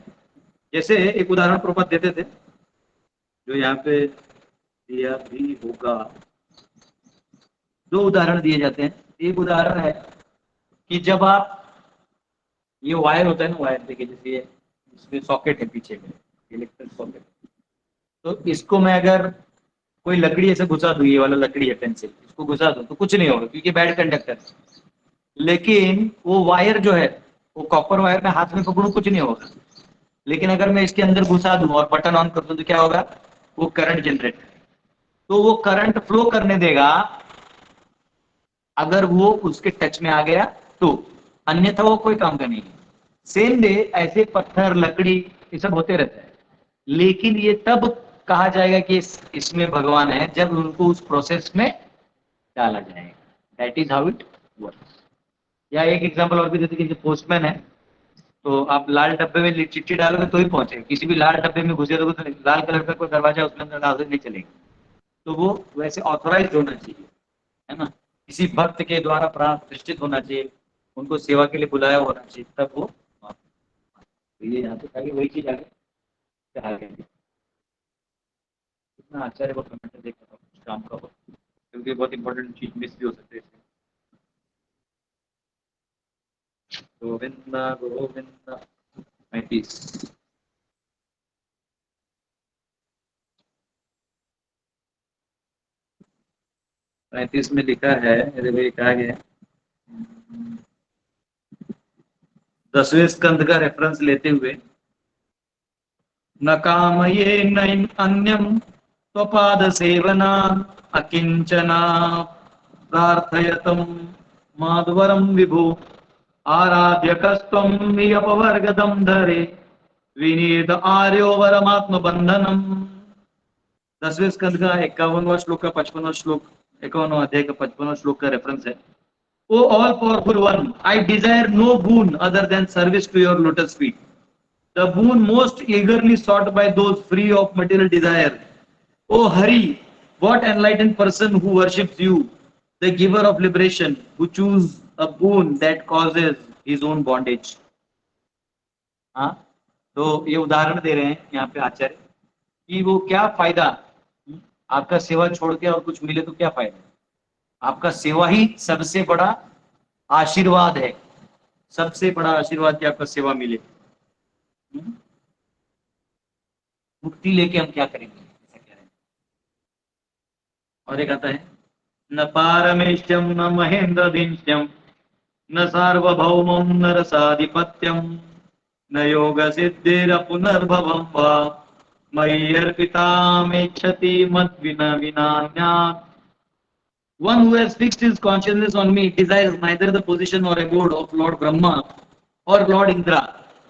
जैसे एक उदाहरण प्रपद देते थे जो यहाँ पे दिया भी होगा। दो उदाहरण दिए जाते हैं। एक उदाहरण है कि जब आप ये वायर होता है ना, वायर देखिए जैसे ये इसमें सॉकेट है पीछे में, इलेक्ट्रिक सॉकेट, तो इसको मैं अगर कोई लकड़ी ऐसे घुसा दूं, ये वाला लकड़ी है पेंसिल, इसको घुसा दूं तो कुछ नहीं होगा क्योंकि बैड कंडक्टर है। लेकिन वो वायर जो है वो कॉपर वायर में हाथ में पकड़ू कुछ नहीं होगा। लेकिन अगर मैं इसके अंदर घुसा दूं और बटन ऑन कर दूं तो क्या होगा, वो करंट जनरेट, तो वो करंट फ्लो करने देगा अगर वो उसके टच में आ गया तो, अन्यथा वो कोई काम का नहीं है। सेम वे ऐसे पत्थर लकड़ी ये सब होते रहता है, लेकिन ये तब कहा जाएगा कि इसमें भगवान है जब उनको उस प्रोसेस में डाला जाएगा। That is how it works. या एक एग्जांपल और भी देते कि पोस्टमैन है तो आप लाल डब्बे में चिट्ठी डालोगे तो ही पहुंचेगा, किसी भी लाल डब्बे में घुसे रहोगे तो लाल कलर का कोई दरवाजा उसके अंदर डालोगे नहीं चलेगा। तो वो वैसे ऑथोराइज होना चाहिए, है ना, किसी भक्त के द्वारा प्राण प्रतिष्ठित होना चाहिए, उनको सेवा के लिए बुलाया होना चाहिए, तब वो तो ये यहाँ पे ताकि वही चीज आगे कितना आचार्य को कमेंट देखा था कुछ काम का हो, क्योंकि बहुत इंपॉर्टेंट चीज मिस भी हो सकते हैं। गोविंदा गोविंदा 35 में लिखा है, कहा गया 10वें स्कंद का रेफरेंस लेते हुए, न कामये न अन्यम त्वपाद सेवना अकिंचना प्रार्थयतम माधवरम विभु आराध्यकस्त्वं अपवर्गदम धरे विनीत आर्यो वरमात्म बंधनम। 10वें स्कंद का 51वां श्लोक का 55वां श्लोक, 51वां अध्याय का 55वां श्लोक का रेफरेंस है। O all powerful one, I desire no boon other than service to your lotus feet, the boon most eagerly sought by those free of material desire. O Hari, what enlightened person who worships you, the giver of liberation, who choose a boon that causes his own bondage. हाँ, तो ये उदाहरण दे रहे हैं यहाँ पे आचार्य कि वो क्या फायदा, आपका सेवा छोड़ के और कुछ मिले तो क्या फायदा। आपका सेवा ही सबसे बड़ा आशीर्वाद है, सबसे बड़ा आशीर्वाद कि आपका सेवा मिले। मुक्ति लेके हम क्या करेंगे, ऐसा कह रहे हैं। और एक आता है, न पारमेश्यम न महेंद्रधिंश्यम न सार्वभौमं न रसाधिपत्यम न योग सिद्धिर पुनर्भवं वा मय्यर्पितामेच्छति मद्विना विनान्यात्। One who has fixed his consciousness on me desires neither the position or abode of Lord Brahma or Lord Indra।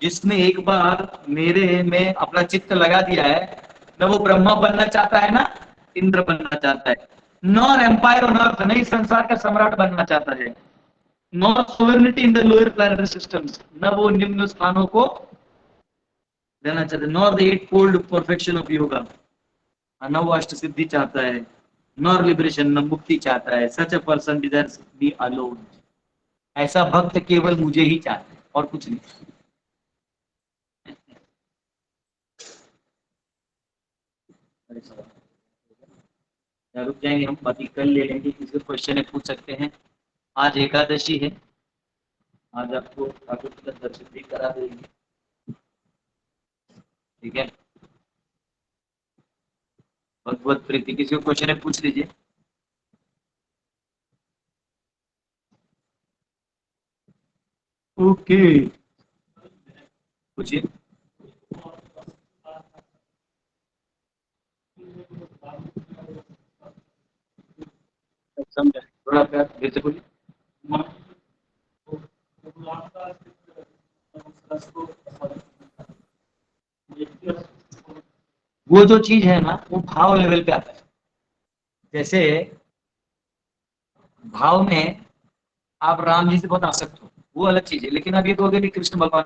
जिसने एक बार मेरे में अपना चित्त लगा दिया है, न वो ब्रह्मा बनना चाहता है ना इंद्र बनना चाहता है, नॉर एम्पायर ऑन अर्थ, नहीं संसार का सम्राट बनना चाहता है, not sovereignty in the lower planetary systems, न वो निम्न स्थानों को देना चाहते, nor the eight fold perfection of yoga, न वो अष्ट सिद्धि चाहता है, नॉर लिबरेशन, न मुक्ति चाहता है। Such a person desires be alone. ऐसा भक्त केवल मुझे ही चाहता है और कुछ नहीं। रुक जाएंगे हम, बाकी कल ले लेंगे, किसी क्वेश्चन पूछ सकते हैं। आज एकादशी है, आज आपको ठाकुर जी का दर्शन भी करा देंगे, ठीक है। भगवत प्रीति, किसी को क्वेश्चन है पूछ लीजिए। ओके, पूछिए। समझा, थोड़ा फिर से बोलिए। वो जो चीज है ना, वो भाव लेवल पे आता है। जैसे भाव में आप राम जी से बहुत आसक्त हो, वो अलग चीज है, लेकिन अब ये कहोगे कि कृष्ण भगवान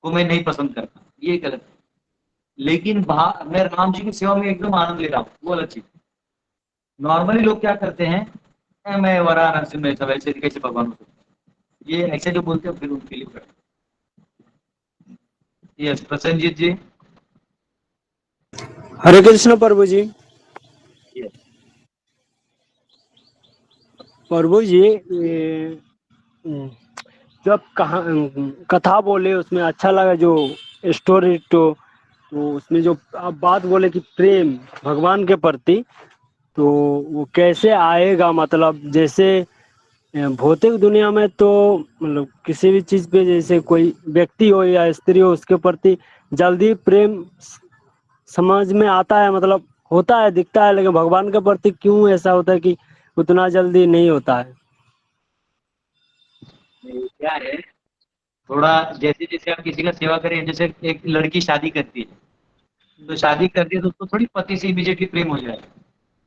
को मैं नहीं पसंद करता, ये गलत है। लेकिन मैं राम जी की सेवा में एकदम आनंद ले रहा हूँ, वो अलग चीज। नॉर्मली लोग क्या करते हैं, मैं वाराणसी में सब ऐसे कैसे भगवान हो सकते हैं?" ये ऐसे जो बोलते हैं फिर उनके लिए करते हैं। यस, प्रसन्नजीत जी। हरे कृष्ण प्रभु जी। यस, प्रभु जी, जब कथा बोले उसमें अच्छा लगा, जो स्टोरी तो उसमें जो आप बात बोले कि प्रेम भगवान के प्रति, तो वो कैसे आएगा, मतलब जैसे भौतिक दुनिया में तो मतलब किसी भी चीज पे, जैसे कोई व्यक्ति हो या स्त्री हो, उसके प्रति जल्दी प्रेम समझ में आता है, मतलब होता है, दिखता है, लेकिन भगवान के प्रति क्यों ऐसा होता है कि उतना जल्दी नहीं होता है? क्या है, थोड़ा जैसे जैसे आप किसी का सेवा करें, जैसे एक लड़की शादी करती है, तो शादी करती है तो उसको थोड़ी पति से इमीडिएटली प्रेम हो जाएगा,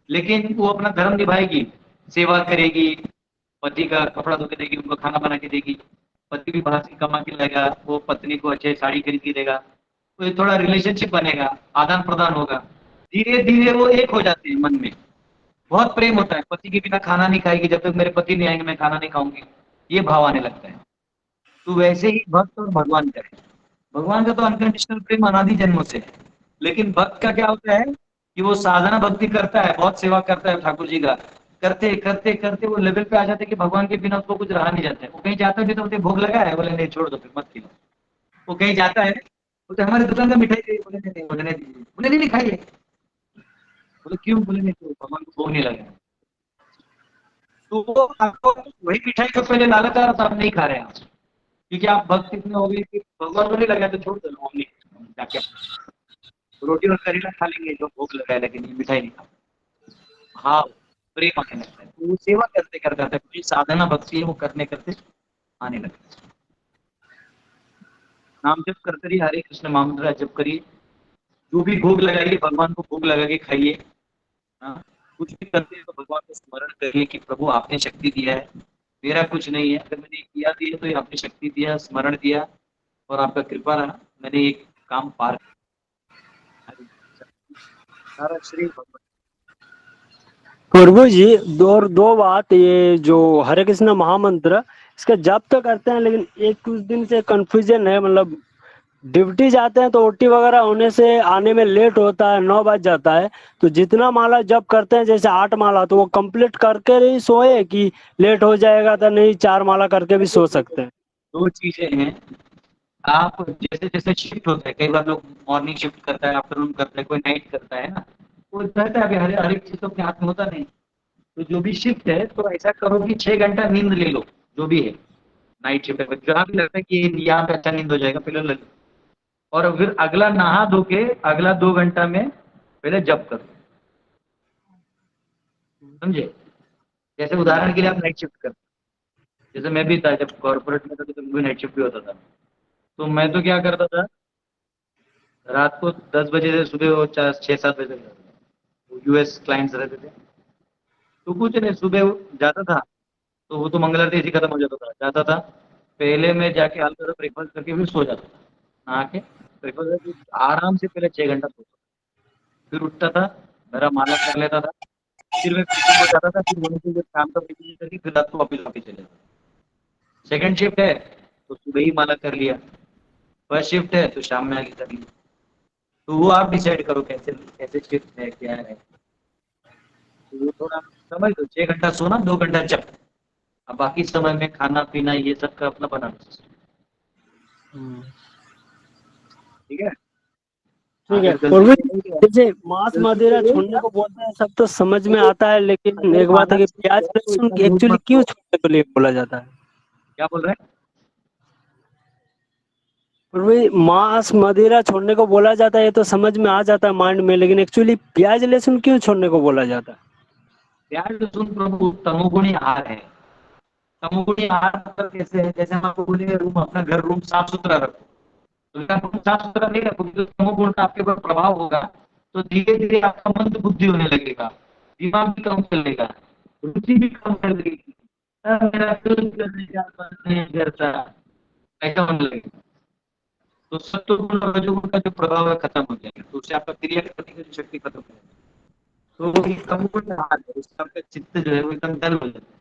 लेकिन वो अपना धर्म निभाएगी, सेवा करेगी, पति का कपड़ा धो के देगी, उनको खाना बना के देगी, पति भी बाहर से कमा के लाएगा, वो पत्नी को अच्छे साड़ी खरीद के देगा, तो ये थोड़ा रिलेशनशिप बनेगा, आदान प्रदान होगा, धीरे धीरे वो एक हो जाते हैं मन में, बहुत प्रेम होता है। पति के बिना खाना नहीं खाएगी, जब तक मेरे पति नहीं आएंगे मैं खाना नहीं खाऊंगी, ये भाव आने लगता है। तो वैसे ही भक्त और भगवान का है। भगवान का तो अनकंडीशनल प्रेम अनादि जन्मों से है, लेकिन भक्त का क्या होता है कि वो साधना भक्ति करता है, बहुत सेवा करता है ठाकुर जी का, करते करते करते वो लेवल पे आ जाते हैं कि भगवान के बिना उसको कुछ रहा नहीं जाता है। वो कहीं जाता है भी तो बोलते भोग लगा है, बोले नहीं छोड़ दो फिर मत खिलो। वो कहीं जाता है, बोलते हमारी दुकान का मिठाई चाहिए, बोले नहीं बोले नहीं दीजिए, बोले नहीं खाइए, बोले क्यों, बोले नहीं तो भगवान को भोग नहीं लगा। तो वो आपको वही मिठाई को पहले लालच आ रहा था, आप नहीं खा रहे हैं आप, क्योंकि आप भक्त इतने हो गए कि भगवान को नहीं लगा तो छोड़ दो, हम नहीं जाके रोटी और करेला खा लेंगे जो भूख लगा है, लेकिन ये मिठाई नहीं खा। हाँ, प्रेम आने लगता है, तो वो सेवा करते करते आता है, क्योंकि साधना भक्ति है वो करने करते आने लगता है। नाम जप करते रहिए, हरे कृष्ण महामंत्र जप करिए, जो भी भोग लगाइए भगवान को भोग लगा के खाइए। हाँ, कुछ भी करते हैं तो भगवान को स्मरण करिए कि प्रभु आपने शक्ति दिया है, मेरा कुछ नहीं है, अगर मैंने किया दिया तो ये आपने शक्ति दिया, स्मरण दिया, और आपका कृपा रहा, मैंने एक काम पार किया। सारा श्री भगवान। प्रभु जी, दो बात, ये जो हरे कृष्ण महामंत्र, इसका जप तो करते हैं, लेकिन एक कुछ दिन से कंफ्यूजन है। मतलब ड्यूटी जाते हैं तो ओटी वगैरह होने से आने में लेट होता है, 9 बज जाता है। तो जितना माला जप करते हैं, जैसे 8 माला, तो वो कंप्लीट करके ही सोए कि लेट हो जाएगा तो नहीं 4 माला करके भी सो सकते हैं? दो चीजें हैं, आप जैसे जैसे शिफ्ट होता है, कई बार लोग मॉर्निंग शिफ्ट करता है, आफ्टरनून करता है, कोई नाइट करता है ना, वो कहता है अभी हर एक चीज तो अपने हाथ में होता नहीं। तो जो भी शिफ्ट है तो ऐसा करो कि 6 घंटा नींद ले लो, जो भी है नाइट शिफ्ट है, जहाँ भी लगता है कि यहाँ पे अच्छा नींद हो जाएगा पहले ले लो, और फिर अगला नहा धो के अगला 2 घंटा में पहले जप करो, समझे? जैसे उदाहरण के लिए आप नाइट शिफ्ट करते, जैसे मैं भी था जब कॉर्पोरेट में था तो मुझे नाइट शिफ्ट भी होता था, तो मैं तो क्या करता था, रात को 10 बजे से सुबह वो 6-7 बजे तक यूएस क्लाइंट्स रहते थे, तो कुछ नहीं, सुबह जाता था तो वो तो मंगल आरती ऐसे खत्म हो जाता था, जाता था पहले मैं जाके हल्का सा ब्रेकफास्ट करके फिर सो जाता था, नहा के ब्रेकफास्ट करके आराम से पहले 6 घंटा सोता था, फिर उठता था, मेरा माला कर लेता था, फिर मैं मीटिंग को जाता था, फिर वहीं से जब काम का मीटिंग करके फिर रात को वापस चले जाता। सेकंड शिफ्ट है तो सुबह ही माला कर लिया, फर्स्ट शिफ्ट है तो शाम में आके कर लिया। तो वो आप डिसाइड करो कैसे कैसे शिफ्ट है क्या है, तो वो थोड़ा समझ लो, 6 घंटा सोना, 2 घंटा जप, अब बाकी समय में खाना पीना ये सब का अपना बना लो system, ठीक है? ठीक है अगर गलती प्रभु से जी, नहीं किया, जैसे मांस गलती से मदिरा नहीं छोड़ने किया, को बोलते हैं, सब तो समझ में आता है, लेकिन अगर एक बात माला है कि छूट प्याज गया तो लहसुन इतना झूठ एक्चुअली मत क्यों बोलो। छोड़ने के लिए बोला जाता है? क्या बोल रहे हैं? प्रभु जी, मांस मदिरा छोड़ने को बोला जाता है, ये तो समझ में आ जाता है माइंड में, लेकिन एक्चुअली प्याज लहसुन क्यों छोड़ने को बोला जाता है? प्याज लहसुन प्रभु तमोगुणी आहार है। तमोगुणी आहार मतलब कैसे है, जैसे हम आपको बोलेंगे रूम, अपना घर रूम साफ सुथरा रखो, तो अगर आप रूम साफ सुथरा नहीं रखोगे तो तमोगुण का आपके ऊपर प्रभाव होगा, तो धीरे धीरे आपका मंद बुद्धि होने लगेगा, दिमाग भी कम चलेगा, रुचि भी कम कर लगेगी, मेरा film करने का मन नहीं करता, ऐसा होने लगेगा। तो सत्व गुण और रजोगुण का जो प्रभाव है खत्म हो जाएगा, तो उससे आपका क्रिया करने की शक्ति खत्म हो जाएगी, तो ये तमोगुण आहार है, उससे आपका चित्त जो है वो एकदम डल हो जाता है।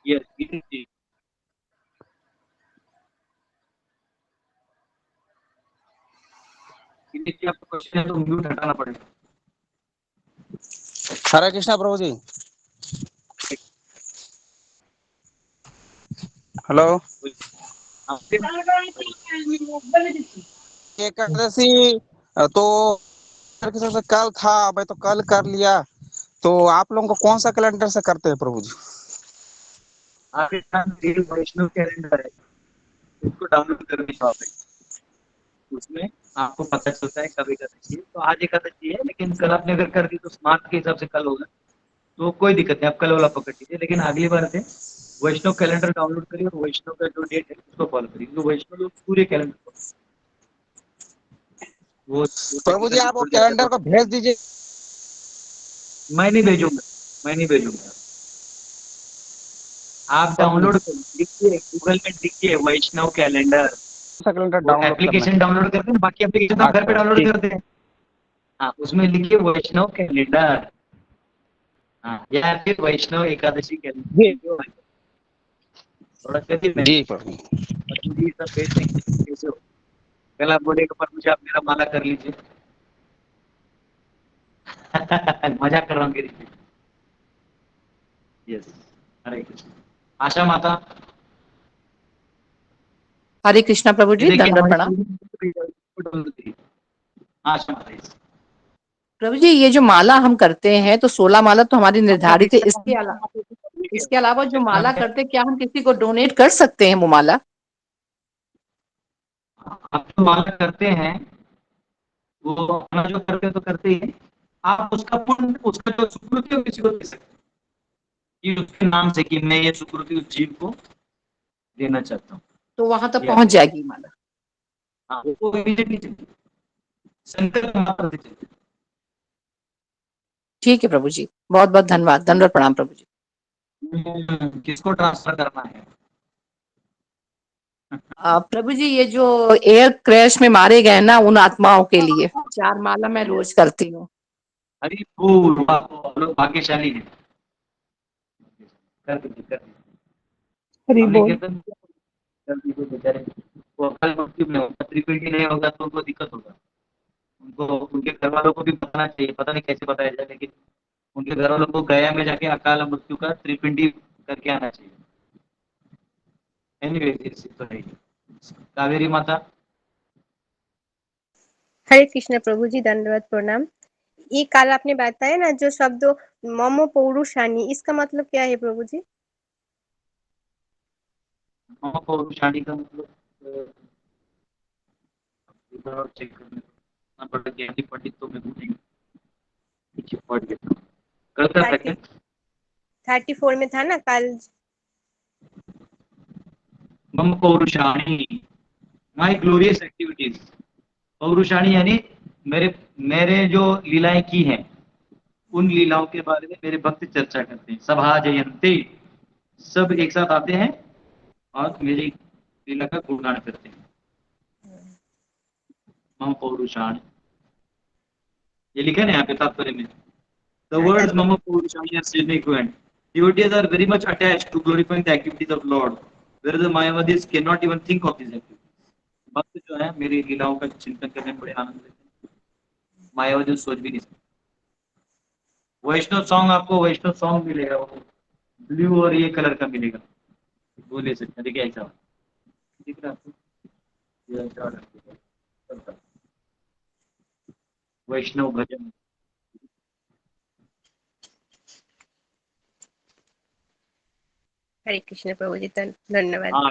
यस, ये नीचे आपको क्वेश्चन है तो म्यूट हटाना पड़ेगा। हरे कृष्णा प्रभु जी। हेलो। आपके एकादशी तो कल था, मैं तो कल कर लिया। तो आप लोगों को कौन सा कैलेंडर से करते हैं प्रभु जी? आपके पास ये वैष्णव कैलेंडर है, उसको डाउनलोड करनी चाहिए, उसमें आपको पता चलता है कब एकादशी है, तो आज एकादशी है लेकिन कल आपने अगर कर दी तो स्मार्ट के हिसाब से कल होगा, तो कोई दिक्कत नहीं, आप कल वाला पकड़ लीजिए, लेकिन अगली बार से वैष्णव कैलेंडर डाउनलोड करिए और वैष्णव का जो डेट है उसको फॉलो करिए, क्योंकि वैष्णव लोग पूरे कैलेंडर वो प्रभु जी टेक्निकली आप वो भूल जाते हैं कैलेंडर को थोड़ा। भेज दीजिए। मैं नहीं भेजूंगा, मैं नहीं भेजूंगा, आप प्रभु जी डाउनलोड लिखिए, गूगल में लिखिए वैष्णव कैलेंडर, कौन सा कैलेंडर वो डाउनलोड करना एप्लीकेशन डाउनलोड करते हैं, बाकी एप्लीकेशन है? आप घर पे अच्छा डाउनलोड ठीक। करते हैं। हाँ, उसमें लिखिए वैष्णव कैलेंडर, हाँ, या फिर वैष्णव एकादशी जी कैलेंडर, थोड़ा जल्दी में जी प्रभु। और मुझे ये सब भेज देंगे कैसे हो, कल आप बोलेगा पर मुझे आप मेरा माला कर लीजिए। मजाक कर रहा हूँ मेरी। यस, हरे कृष्ण। आशा माता, हरे कृष्णा प्रभु ये जी, देखिए दंडवत हमारी प्रणाम। आशा माता yes। प्रभु जी, ये जो माला हम करते हैं तो 16 माला तो हमारी निर्धारित है, इसके अलावा जो माला करते हैं, क्या हम किसी को डोनेट कर सकते हैं वो माला? आप जो माला करते हैं वो अपना जो करते हैं तो करते ही हैं। आप उसका पुण्य, उसका जो सुकृत है वो किसी को दे सकते हैं। कि उसके नाम से कि मैं ये सुकृति उस जीव को देना चाहता हूँ। तो वहां तक या पहुंच जाएगी माला। हाँ, वो immediately चलती है। संकल्प मात्र से चलती ठीक है प्रभु जी, बहुत बहुत धन्यवाद, दंडवत प्रणाम प्रभु जी। है। किसको ट्रांसफर करना है? प्रभु जी ये जो एयर क्रैश में मारे गए ना उन आत्माओं के लिए 4 माला मैं रोज करती हूँ। हरि बोल, आप लोग भाग्यशाली हैं। कर दीजिए, कर दीजिए। हरि हमने बोल। कीर्तन कर दीजिए बेचारे, वो अकाल मृत्यु में होगा, त्रिपिंडी नहीं होगा तो उनको दिक्कत होगा। उनको उनके घर वालों को भी बताना चाहिए, पता नहीं कैसे बताया जाए, लेकिन उनके घर वालों को गया में जाके अकाल मृत्यु का त्रिपिंडी करके आना चाहिए। एनीवे तो है ही। कावेरी माता, हरे कृष्ण प्रभु जी, दंडवत प्रणाम। ये काल आपने बताया ना जो शब्द मम पौरुषाणी, इसका मतलब क्या है प्रभु जी? मम पौरुषाणी का मतलब चेक करना पड़ेगा, ज्ञानी पंडित तो मैं भूलेंगे, पीछे पढ़ लेता हूँ। कल का 30 सेकंड 34 में था ना काल। मम पौरुषाणी, माई ग्लोरियस एक्टिविटीज। पौरुषाणी यानी मेरे मेरे जो लीलाएं की हैं, उन लीलाओं के बारे में मेरे भक्त चर्चा करते हैं। सभा जयंते, सब एक साथ आते हैं और मेरी लीला का गुणगान करते हैं। मम पौरुषाणी, ये लिखा है ना यहाँ पे तात्पर्य में। The words Mama Purusharya are significant. Devotees are very much attached to glorifying the activities of Lord, whereas the Mayavadis cannot even think of these activities. भक्त जो है मेरी लीलाओं का चिंतन करने में बड़े आनंद लेते हैं, मायावादी सोच भी नहीं सकते। वैष्णव सॉन्ग, आपको वैष्णव सॉन्ग मिलेगा, वो ब्लू और ये कलर का मिलेगा, वो ले सकते हैं। देखिए ऐसा दिख रहा है आपको, ये ऐसा चलता है। वैष्णव भजन। हरे कृष्ण प्रभु जी, धन्यवाद। हाँ,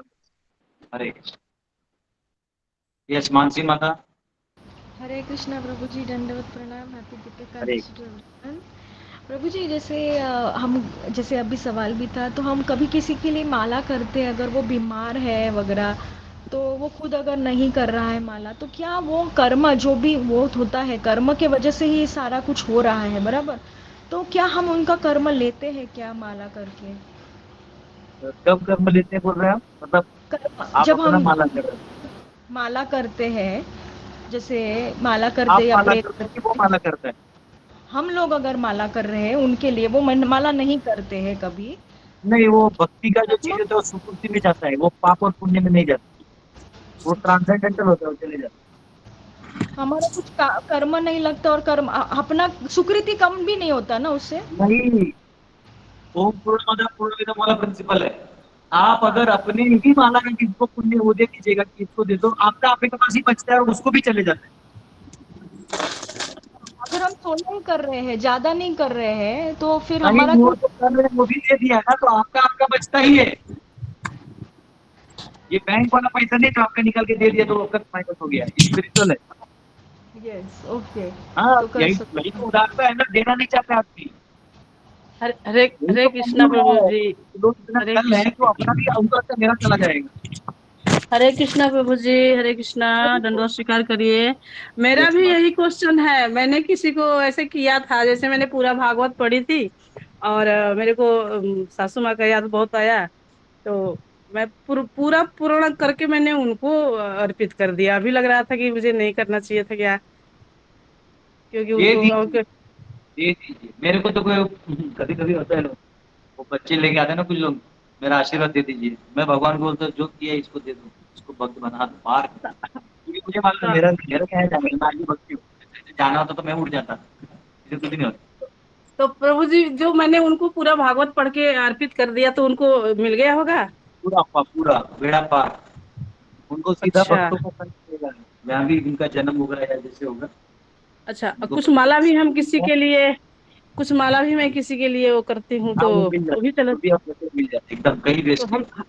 हरे कृष्ण। यस मानसी माता, हरे कृष्णा प्रभु जी, दंडवत प्रणाम। हैप्पी हरे दीपिका प्रभु जी। जैसे हम जैसे अभी सवाल भी था, तो हम कभी किसी के लिए माला करते हैं, अगर वो बीमार है वगैरह, तो वो खुद अगर नहीं कर रहा है माला, तो क्या वो कर्म जो भी वो होता है, कर्म के वजह से ही सारा कुछ हो रहा है, बराबर? तो क्या हम उनका कर्म लेते हैं क्या माला करके? कब कर्म लेते हैं बोल रहे हैं आप? मतलब कर्म आप जब अपना हम माला कर रहे हैं, माला करते हैं, जैसे माला आप करते या माला प्रे करते हैं कि वो माला करता है? हम लोग अगर माला कर रहे हैं उनके लिए, वो माला नहीं करते हैं कभी। नहीं, वो भक्ति का जो चीज आत्मा होता है वो सुकृति में जाता है, वो पाप और पुण्य में नहीं जाता, वो ट्रांसेंडेंटल होता है, वो चले जाता हमारा कुछ कर्म नहीं लगता, और कर्म अपना सुकृति कम भी नहीं होता ना उससे। है। नहीं, ओम पूर्णमद पूर्णमिदम वाला प्रिंसिपल है। आप अगर अपने ही माला का किसको पुण्य वो दे दीजिएगा कि इसको दे दो, आपका आपके पास ही बचता है और उसको भी चले जाता है। अगर हम थोड़ा ही कर रहे हैं, ज्यादा नहीं कर रहे हैं, तो फिर नहीं, हमारा वो क्यों? तो कर रहे हैं, वो भी दे दिया है ना, तो आपका आपका बचता ही है। ये बैंक वाला पैसा नहीं, तो आपका निकाल के दे दिया तो आपका माइनस हो गया, स्पिरिचुअल है। Yes, okay. हाँ, तो कर यही सकते यही तो हैं। उदारता है ना, देना नहीं चाहते आदमी। हरे हरे यही हरे तो कृष्णा कमजोर प्रभु है, जी। लोग इतना हरे कल है कृष्ण तो अपना भी आऊंगा तो मेरा चला जाएगा। हरे कृष्णा प्रभु जी। हरे कृष्णा, दंडवत स्वीकार करिए। मेरा यस भी माता। यही क्वेश्चन है। मैंने किसी को ऐसे किया था, जैसे मैंने पूरा भागवत पढ़ी थी और मेरे को सासू माँ का याद बहुत आया, तो मैं पूरा पूर्ण करके मैंने उनको अर्पित कर दिया। अभी लग रहा था कि मुझे नहीं करना चाहिए था क्या, क्योंकि दे उनको दीजिए, दे दीजिए। मेरे को तो कोई कभी कभी होता है लोग, वो बच्चे लेके आते हैं ना कुछ लोग, मेरा आशीर्वाद दे दीजिए, मैं भगवान को बोलता हूँ, जो किया है इसको दे दो, इसको भक्त बना दो, पार कर दो। क्योंकि मुझे मालूम है, तो, मेरा मेरा क्या है, जाना मैं आगे भक्ति हूँ, जाना होता तो मैं उठ जाता, इसे कुछ नहीं होता। तो प्रभु जी जो मैंने उनको पूरा भागवत पढ़ के अर्पित कर दिया, तो उनको मिल गया होगा? पूरा बेड़ा पार, उनको सीधा अच्छा भक्तों को संग मिलेगा, जहाँ भी उनका जन्म होगा या जैसे होगा, अच्छा। उनको कुछ माला भी हम किसी पता। के लिए, कुछ माला भी मैं किसी के लिए वो करती हूँ, हाँ, तो वो मिल वो भी जाते, चलो। वो भी आप लोग को मिल जाते एकदम, कहीं तो वेस्ट नहीं। हम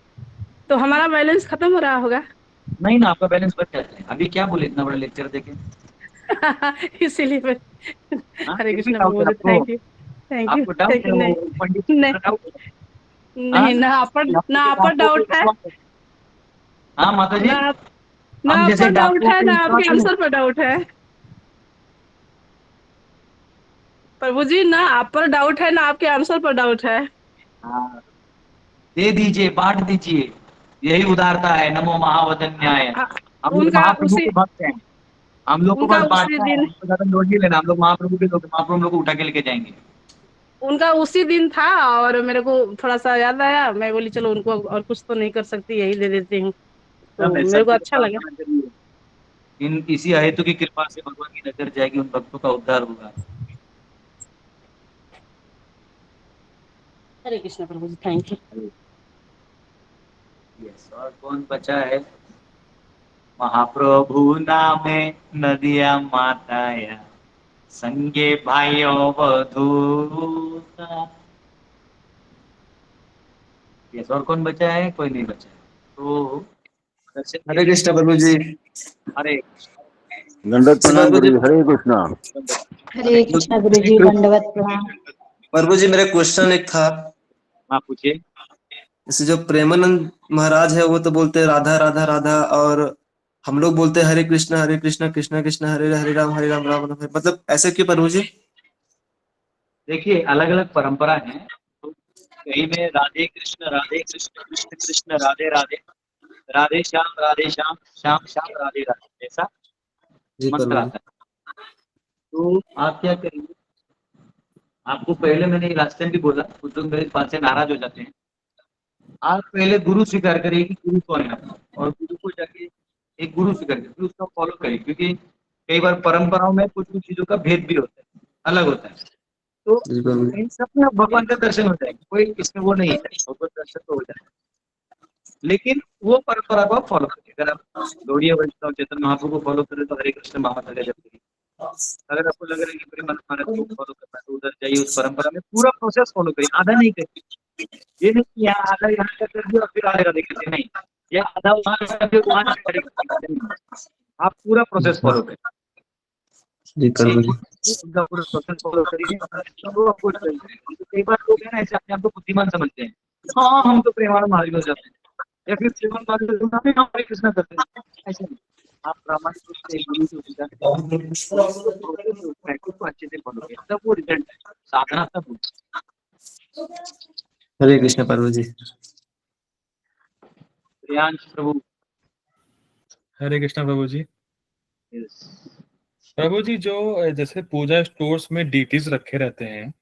तो हमारा बैलेंस खत्म हो रहा होगा। नहीं ना, आपका बैलेंस बच जाता है। अभी क्या बोले, इतना बड़ा लेक्चर देके। इसीलिए मैं हाँ, हरे फिर भी कृष्ण डाउट प्रभु है जी, आपको? थैंक यू थैंक यू आपको डाउट थैंक है, यू। वो नहीं पंडित नहीं डाउट है? हाँ? नहीं, ना अपर डाउट है, हाँ माता जी, ना ना हम जैसे अपर डाउट डाकुओं है, पे ना विश्वास आपके नहीं। आंसर पर डाउट है। प्रभु जी, ना आप पर डाउट है, ना आपके आंसर पर डाउट है। हाँ, दे दीजिए, बांट दीजिए, यही उदारता है। नमो महावदन्याय। हाँ, हम लोग उनका महाप्रभु उसी के भक्त हैं, हम लोग को उनका बस उसी बांटना है, दिन हमको ज्यादा लोड नहीं लेना। हम लोग महाप्रभु के लोग, महाप्रभु हम लोग को उठा के लेके जाएंगे। उनका उसी दिन था, और मेरे को थोड़ा सा याद आया, मैं बोली चलो उनको और कुछ तो नहीं कर सकती, यही दे देती हूँ, तो सब है, मेरे को सबके लिए अच्छा लगा। प्रार्थना करिए। इन इसी हेतु की कृपा से भगवान की नजर जाएगी, उन भक्तों का उद्धार होगा। हरे कृष्ण प्रभु जी, थैंक यू। यस, और कौन बचा है? महाप्रभु नामे नदिया माताया, संगे भाइयों बधूता। यस, और कौन बचा है? कोई नहीं बचा है। तो दर्शन के हरे लिए कृष्ण प्रभु जी। हरे दंडवत प्रणाम प्रभु गुरु जी। हरे कृष्णा। हरे हरे कृष्णा गुरु जी, दंडवत प्रणाम। प्रभु जी, मेरा क्वेश्चन एक था। हाँ पूछिए। जैसे जो प्रेमानंद महाराज है वो तो बोलते हैं राधा राधा राधा, और हम लोग बोलते हैं हरे कृष्णा कृष्णा कृष्णा हरे हरे, हरे राम राम राम हरे। मतलब ऐसे क्यों प्रभु जी? देखिए, अलग अलग परंपरा है। तो कहीं में राधे कृष्ण कृष्ण कृष्ण राधे राधे, राधे श्याम श्याम श्याम राधे राधे, ऐसा जी मंत्र प्रभु जी। आता है। तो आप क्या करेंगे? आपको पहले मैंने लास्ट टाइम भी बोला, कुछ लोग मेरे पास से नाराज हो जाते हैं। आप पहले गुरु स्वीकार करिए कि गुरु कौन है आपका, और गुरु को जाके एक गुरु स्वीकार करिए, फिर उसका फॉलो करिए। क्योंकि कई बार परंपराओं में कुछ कुछ चीजों का भेद भी होता है, अलग होता है। तो जी प्रभु जी। इन सब में भगवान का दर्शन हो जाएगा, कोई इसमें वो नहीं है, भगवत दर्शन तो हो जाएगा। लेकिन वो परंपरा को आप फॉलो करिए। अगर आप गौड़ीय वैष्णव चेतन महाप्रभु को फॉलो करें तो हरे कृष्ण महामंत्र का जप करिए। अगर आपको लग रहा है कि प्रेमानंद महाराज को फॉलो करना है तो उधर जाइए, उस परंपरा में पूरा प्रोसेस फॉलो करिए, आधा नहीं करिए। ये नहीं कि यहाँ आधा यहाँ का कर दिया और फिर आधे राधे करते नहीं, या आधा वहाँ का कर दिया वहाँ से हरे कृष्ण करते नहीं। आप पूरा प्रोसेस फॉलो करिए, जी प्रभु जी। उनका पूरा प्रोसेस फॉलो करिए, तो वो आपको चाहिए। तो कई बार लोग हैं ना ऐसे अपने आप को बुद्धिमान समझते हैं, हाँ हम तो प्रेमानंद महाराज हो जाते हैं, या फिर प्रेमानंद महाराज को हम हरे कृष्ण करते हैं। ऐसा नहीं, आप प्रामाणिक रूप से एक गुरु को स्वीकार करिए, उसकी जो प्रोसेस है उस प्रैक्टिस को अच्छे से फॉलो करिए, तब वो रिजल्ट है। साधना तब होती हरे कृष्ण प्रभु जी। है। प्रियांश प्रभु। हरे कृष्णा प्रभु जी। यस। प्रभु जी, जो जैसे पूजा स्टोर्स में डीटीज रखे रहते हैं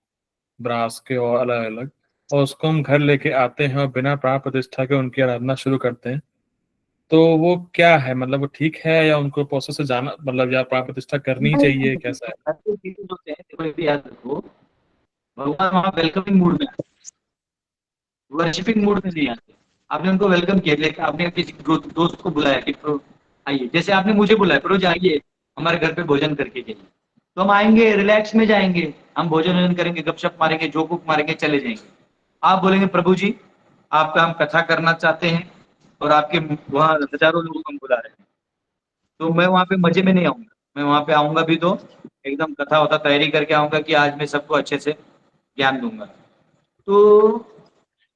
ब्रास के और अलग अलग, और उसको हम घर लेके आते हैं और बिना प्राण प्रतिष्ठा के उनकी आराधना शुरू करते हैं, तो वो क्या है? मतलब वो ठीक है, या उनको प्रोसेस से जाना, मतलब या प्राण प्रतिष्ठा करनी चाहिए, कैसा है? ऐसे चीजें होते हैं, देखो ये भी याद रखो, भगवान वहाँ वेलकमिंग मूड में आते, वर्शिपिंग मूड में नहीं आते। आपने उनको वेलकम किया, लेकिन आपने किसी दोस्त को बुलाया कि प्रो आइए, जैसे आपने मुझे बुलाया, प्रो जाइए हमारे घर पे भोजन करके जाइए, तो हम आएंगे, रिलैक्स में जाएंगे, हम भोजन वोजन करेंगे, गपशप मारेंगे, जोक वोक मारेंगे, चले जाएंगे। आप बोलेंगे प्रभु जी आपका हम कथा करना चाहते हैं, और आपके वहाँ हजारों लोगों को हम बुला रहे हैं, तो मैं वहाँ पे मजे में नहीं आऊंगा। मैं वहाँ पे आऊंगा भी तो एकदम कथा होता तैयारी करके आऊंगा कि आज मैं सबको अच्छे से ज्ञान दूंगा। तो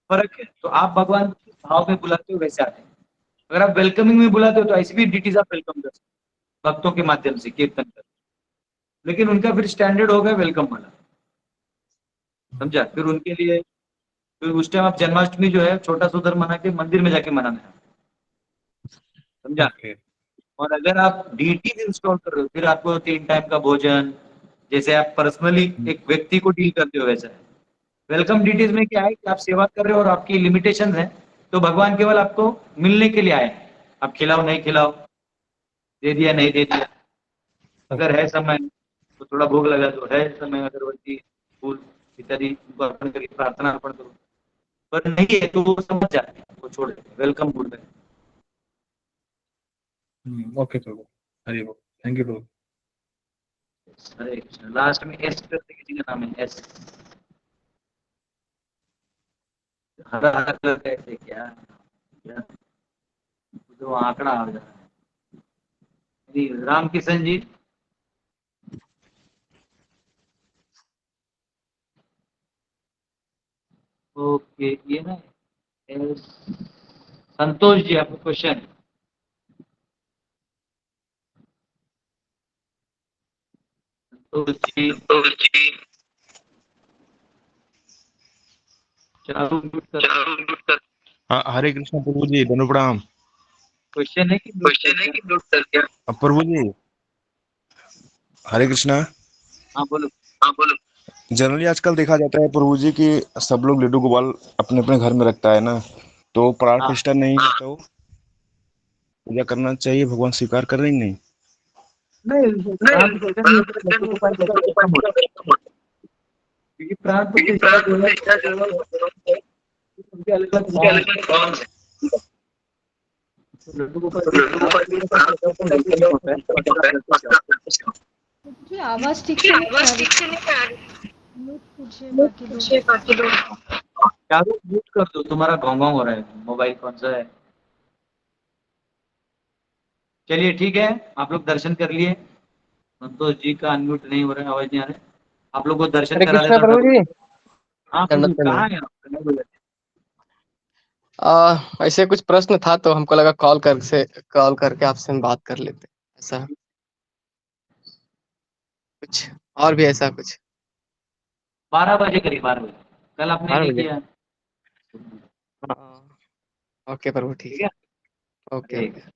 फर्क है। तो आप भगवान के भाव में बुलाते हो वैसे आते हैं। अगर आप वेलकमिंग में बुलाते हो तो ऐसी भी डिटीज आप वेलकम कर सकते हो, भक्तों के माध्यम से कीर्तन कर, लेकिन उनका फिर स्टैंडर्ड होगा वेलकम वाला, समझा? फिर उनके लिए फिर उस टाइम आप जन्माष्टमी जो है छोटा सा उधर मना के मंदिर में जाके मनाना है, समझा? ओके। और अगर आप डीटीज इंस्टॉल कर रहे हो, फिर आपको 3 टाइम का भोजन, जैसे आप पर्सनली एक व्यक्ति को डील करते हो वैसा है। वेलकम डीटीज में क्या है कि आप सेवा कर रहे हो और आपकी लिमिटेशन है, तो भगवान केवल आपको मिलने के लिए आए हैं। आप खिलाओ नहीं खिलाओ, दे दिया नहीं दे दिया, अगर है समय तो थोड़ा भोग लगा दो, है समय अगरबत्ती फूल इत्यादि उनको अर्पण करके प्रार्थना अर्पण करो, पर नहीं है तो वो समझ जाते हैं, वो छोड़ देते हैं, वेलकम बोल रहे हैं। ओके प्रभु, हरि बोल। Thank you Prabhu. Hare Krishna. Last में एस करके किसी का नाम है, एस, हरा हरा कलर का ऐसे क्या क्या जो आंकड़ा आ जा रहा है जी, राम किशन जी। ओके, ये ना संतोष जी, आपका क्वेश्चन। संतोष जी, चारों म्यूट कर। हाँ, हरे कृष्ण प्रभु जी, धनु प्रणाम। क्वेश्चन है कि म्यूट कर क्या? प्रभु जी, हरे कृष्णा। हाँ बोलो। जनरली आजकल देखा जाता है प्रभु जी कि सब लोग लड्डू गोपाल अपने अपने घर में रखता है ना, तो प्राण हाँ, प्रतिष्ठा नहीं है तो पूजा करना चाहिए, भगवान स्वीकार कर रहे हैं नहीं? नहीं, प्राण प्रतिष्ठा नहीं होता तो लड्डू गोपाल का कम होता है, क्योंकि प्राण प्रतिष्ठा जो है उनके अलग अलग फॉर्म है। तो लड्डू गोपाल जी प्राण प्रतिष्ठा नहीं होता है। मुझे आवाज ठीक से नहीं आ रही। म्यूट कीजिए बाकी दो। चारों म्यूट कर दो, तुम्हारा घोंघाव हो रहा है, मोबाइल कौन सा है? चलिए ठीक है, आप लोग दर्शन कर लिए। संतोष जी का अनम्यूट नहीं हो रहा है, आवाज नहीं आ रहा है। आप लोग को दर्शन हरे करा कृष्णा देता प्रभु जी। हूँ। हाँ प्रभु, दंडवत कहाँ प्रणाम। है आप? ऐसे कुछ प्रश्न था तो हमको लगा कॉल करके आपसे हम बात कर लेते, ऐसा कुछ और भी ऐसा कुछ। 12 बजे करीब, 12 बजे। कल आपने 12 नहीं बजे। किया। ओके प्रभु, ठीक ठीक है। है, ओके ठीक ओके। है।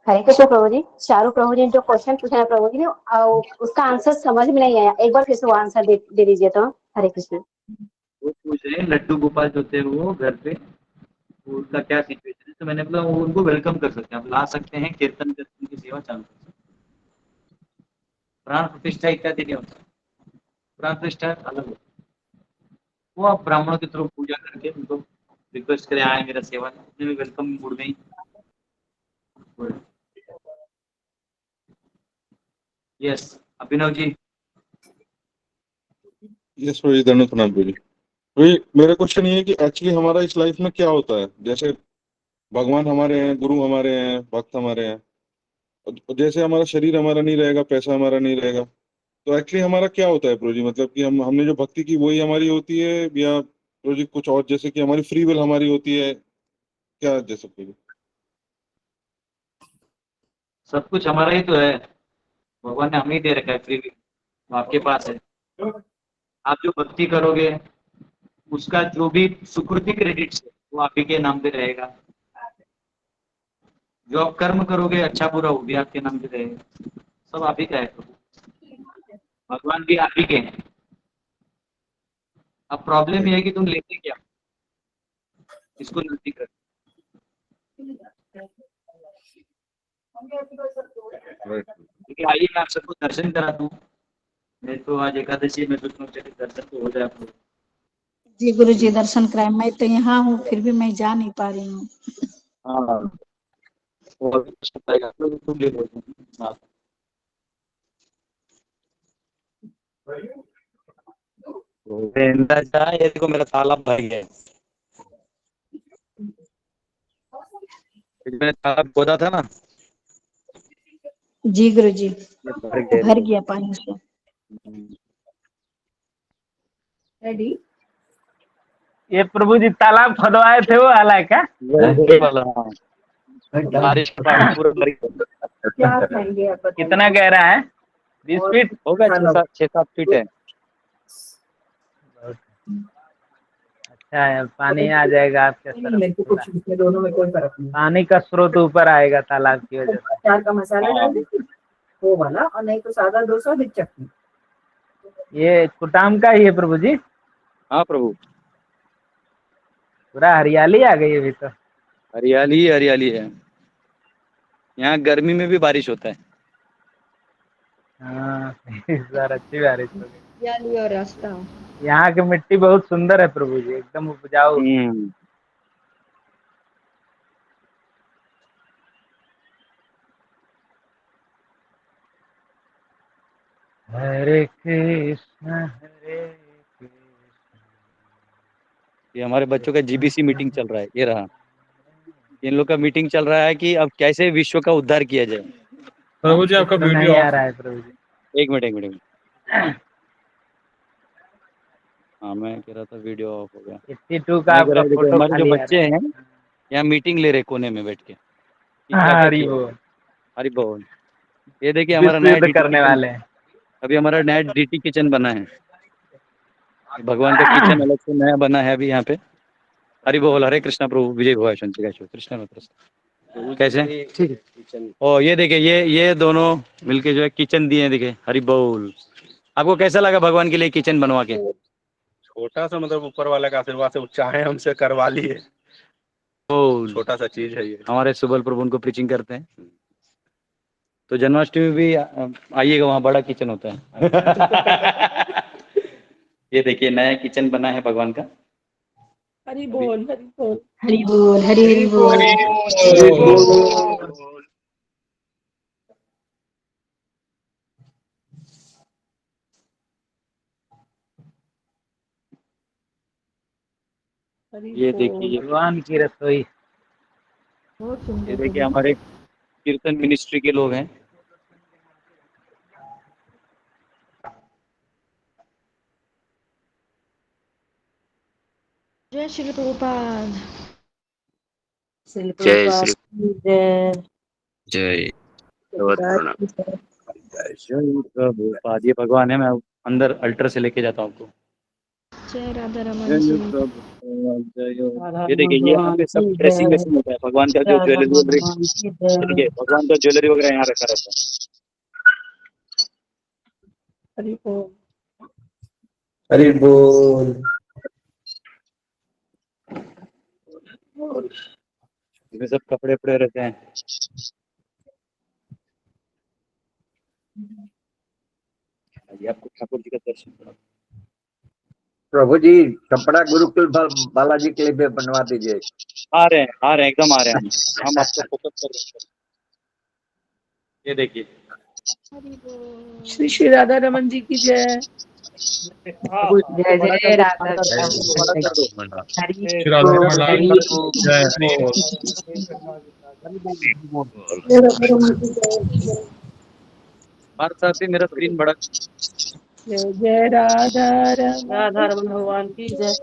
हरे कृष्ण प्रभु जी, चारों प्रभु जी ने जो क्वेश्चन पूछा है प्रभु जी ने, उसका आंसर समझ में नहीं आया, एक बार फिर से वो आंसर दे दीजिए तो। हरे कृष्ण। वो पूछ रहे हैं लड्डू गोपाल जो थे वो घर पे, वो उनका क्या सिचुएशन है, तो मैंने बोला वो उनको वेलकम कर सकते हैं, आप ला सकते हैं, कीर्तन करके उनकी सेवा चालू कर सकते हैं। प्राण प्रतिष्ठा इत्यादि नहीं होता, प्राण प्रतिष्ठा अलग होता है। वो आप ब्राह्मणों के थ्रू पूजा करके उनको रिक्वेस्ट करें, आए मेरा सेवा, उतने में वेलकम मूड में ही। यस, अभिनव जी। यस प्रभु जी, दंडवत प्रणाम प्रभु जी। प्रभु जी, मेरा क्वेश्चन ये है कि एक्चुअली हमारा इस लाइफ में क्या होता है? जैसे भगवान हमारे हैं, गुरु हमारे हैं, भक्त हमारे हैं, और जैसे हमारा शरीर हमारा नहीं रहेगा, पैसा हमारा नहीं रहेगा, तो एक्चुअली हमारा क्या होता है प्रभु जी? मतलब कि हमने जो भक्ति की वही हमारी होती है, या प्रभु जी कुछ और, जैसे कि हमारी फ्री विल हमारी होती है क्या, जैसे प्रभु जी? सब कुछ हमारा ही तो है, भगवान ने हमें ही दे रखा है फ्री विल, तो आपके पास है। आप जो भक्ति करोगे उसका जो भी सुकृति क्रेडिट्स है वो आप ही के नाम पे रहेगा। जो आप कर्म करोगे अच्छा बुरा वो भी आपके नाम पे रहेगा, सब आप ही का है। तो भगवान भी आप ही के हैं। अब प्रॉब्लम ये है कि तुम लेते क्या, इसको नजदीक रखो। क्योंकि आइए मैं आप सबको दर्शन करा दूं, मैं तो आज एकादशी में तो चलिए दर्शन तो हो जाए आप लोग। जी गुरु जी, दर्शन कराए। मैं तो यहाँ हूँ, फिर भी मैं जा नहीं पा रही हूँ। हाँ, वो अभी दर्शन पाएगा, आप लोग तुम ले लो। हाँ। ये देखो मेरा तालाब भर गया है। मैंने तालाब खोदा था ना, जी गुरु जी, ये भर गया भर है। गया पानी से। रेडी। ये प्रभु जी तालाब खुदवाए थे वो वाला है क्या? ये वाला, हाँ। बारिश का पानी पूरा भर गया। क्या खाएंगे आप बताइए? कितना गहरा है? 20 फीट होगा, 6-7 फीट है। अच्छा है, पानी आ जाएगा आपके मेरे को तरफ। कुछ दोनों में कोई फर्क नहीं। पानी का स्रोत ऊपर आएगा तालाब की वजह से। अचार का मसाला डाल दीजिए वो वाला, और नहीं तो सादा डोसा विद चटनी। ये कुटाम का ही है प्रभु जी? हाँ प्रभु, पूरा हरियाली आ गई अभी तो। हरियाली ही हरियाली है। यहाँ गर्मी में भी बारिश होता है। हाँ इस बार अच्छी बारिश हो गई। हरियाली और रास्ता। यहाँ की मिट्टी बहुत सुंदर है प्रभु जी, एकदम उपजाऊ। हरे कृष्ण हरे कृष्ण। ये हमारे बच्चों का जीबीसी मीटिंग चल रहा है, ये रहा। इन लोग का मीटिंग चल रहा है कि अब कैसे विश्व का उद्धार किया जाए। प्रभु जी आपका तो वीडियो नहीं आ ऑफ रहा है। है प्रभु जी। एक मिनट। हाँ मैं कह रहा था वीडियो ऑफ हो गया। 52 का मैं कह आपका रहा देखो फोटो हमारे जो खाली आ बच्चे हैं यहाँ मीटिंग ले रहे कोने में बैठ के कि रहा क्या है। क्या हरी किया वो जाए। हरी बोल। ये देखिए हमारा विश्व नया युद्ध डीटी करने किचन, वाले हैं। अभी हमारा नया डीटी किचन बना है। भगवान का किचन अलग से नया बना है अभी यहाँ पे। हरि बोल, हरे कृष्णा प्रभु, विजय भुआ शांति का कृष्ण कैसे ठीक है। और ये देखिए ये दोनों मिलके जो है किचन दिए हैं, देखिए हरि बोल। आपको कैसा लगा भगवान के लिए किचन बनवा के? छोटा सा मतलब ऊपर वाले का आशीर्वाद से चाहे हमसे करवा लिए, छोटा सा चीज है ये। हमारे सुबल प्रभु उनको प्रीचिंग करते हैं, तो जन्माष्टमी भी आइएगा, वहाँ बड़ा किचन होता है। ये देखिए नया किचन बना है भगवान का। हरि बोल हरि बोल हरि बोल, हरि हरि बोल। हरि बोल। ये देखिए भगवान की रसोई। बहुत ये सुंदर देखिए प्रभु जी। हमारे कीर्तन मिनिस्ट्री के लोग हैं। जय श्री प्रभुपाद। जय श्री जय भगवत प्रणाम। जय प्रभुपाद। ये भगवान है, मैं अंदर अल्टर से लेके जाता हूँ आपको। जय राधा रमन जी। ये देखिए ये यहाँ पे सब ड्रेसिंग वेसिंग होता है भगवान का, जो ज्वेलरी देखिए भगवान का ज्वेलरी वगैरह यहाँ रखा रहता है। हरि बोल हरि बोल। इसमें सब कपड़े वपड़े रहते हैं। आइए आपको ठाकुर जी का दर्शन करा। प्रभु जी कपड़ा गुरुकुल बालाजी के लिए भी बनवा दीजिए। आ रहे हैं एकदम आ रहे हैं हम आपको फोकस कर रहे हैं। ये देखिए श्री श्री राधा रमन जी की जय। जय जय राधा हमारे साथ भी मेरा स्क्रीन बड़ा। जय जय राधा रमन भगवान की जय।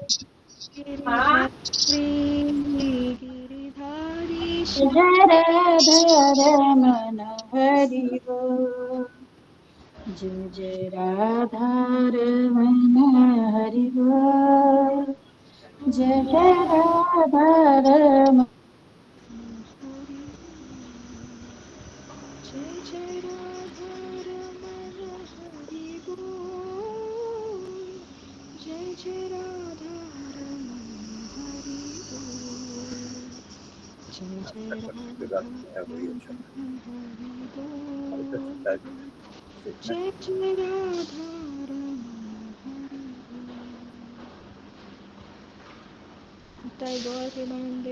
रमन हरि बोल। जय जय राधा रमन हरि बोल। जय जय राधा रमन।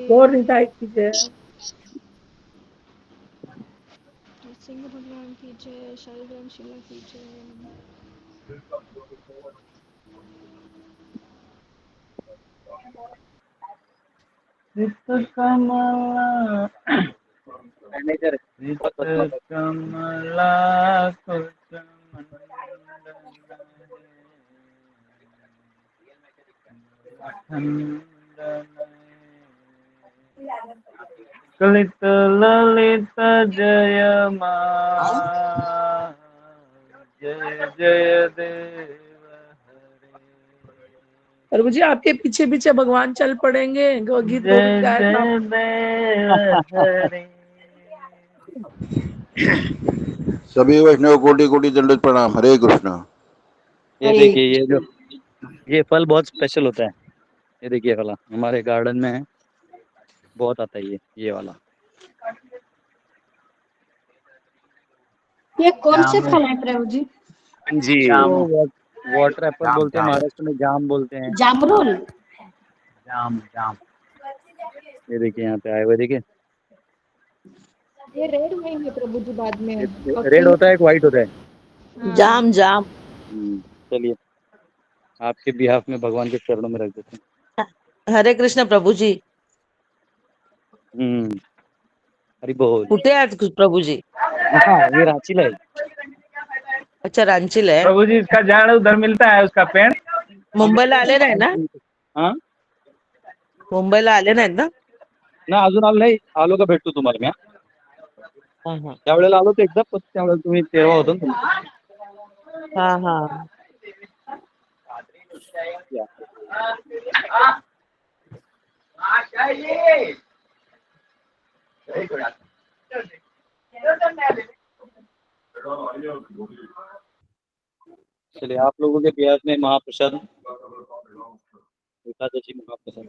गौर निताई की जय। सिंह भगवान की जय। शालिग्राम शिला की जय। मैनेजर कमला कलित ललित जय मां जय जय देव। प्रभु जी आपके पीछे पीछे भगवान चल पड़ेंगे, गीत जय गाए जय देव हरे। सभी वैष्णव कोटि कोटि दंडवत प्रणाम। हरे कृष्णा। ये देखिए ये फल बहुत स्पेशल होता है। ये देखिए वाला हमारे गार्डन में है, बहुत आता है ये वाला। ये कौन से फल है प्रभु जी? जी वाटर एप्पल बोलते हैं, महाराष्ट्र में जाम बोलते हैं। जामरुल। जाम जाम। ये देखिए यहाँ पे आए हुए देखिए। ये रेड वाइन है प्रभु जी बाद में। रेड होता है, एक व्हाइट होता है। जाम जाम। चलिए आपके बिहाफ में भगवान के चरणों में रख देते हैं। हरे कृष्ण प्रभु जी। हरि बोल। कुठे आहेत प्रभु जी? हाँ ये रांचीला है। अच्छा रांचीला है। प्रभु जी इसका झाड़ उधर मिलता है, उसका पेड़ मुंबईला आले नाही ना? हा मुंबईला आले नाहीत ना? ना अजून आलो नाही. आलो का भेटतो तुम्हाला मी. हा हा त्यावेळेला आलो तर एकदा, पण त्यावेळेला तुम्ही तेव्हा होतो ना. हा हा या. चलिए, आप लोगों के बिहार में महाप्रसाद, एकादशी महाप्रसाद।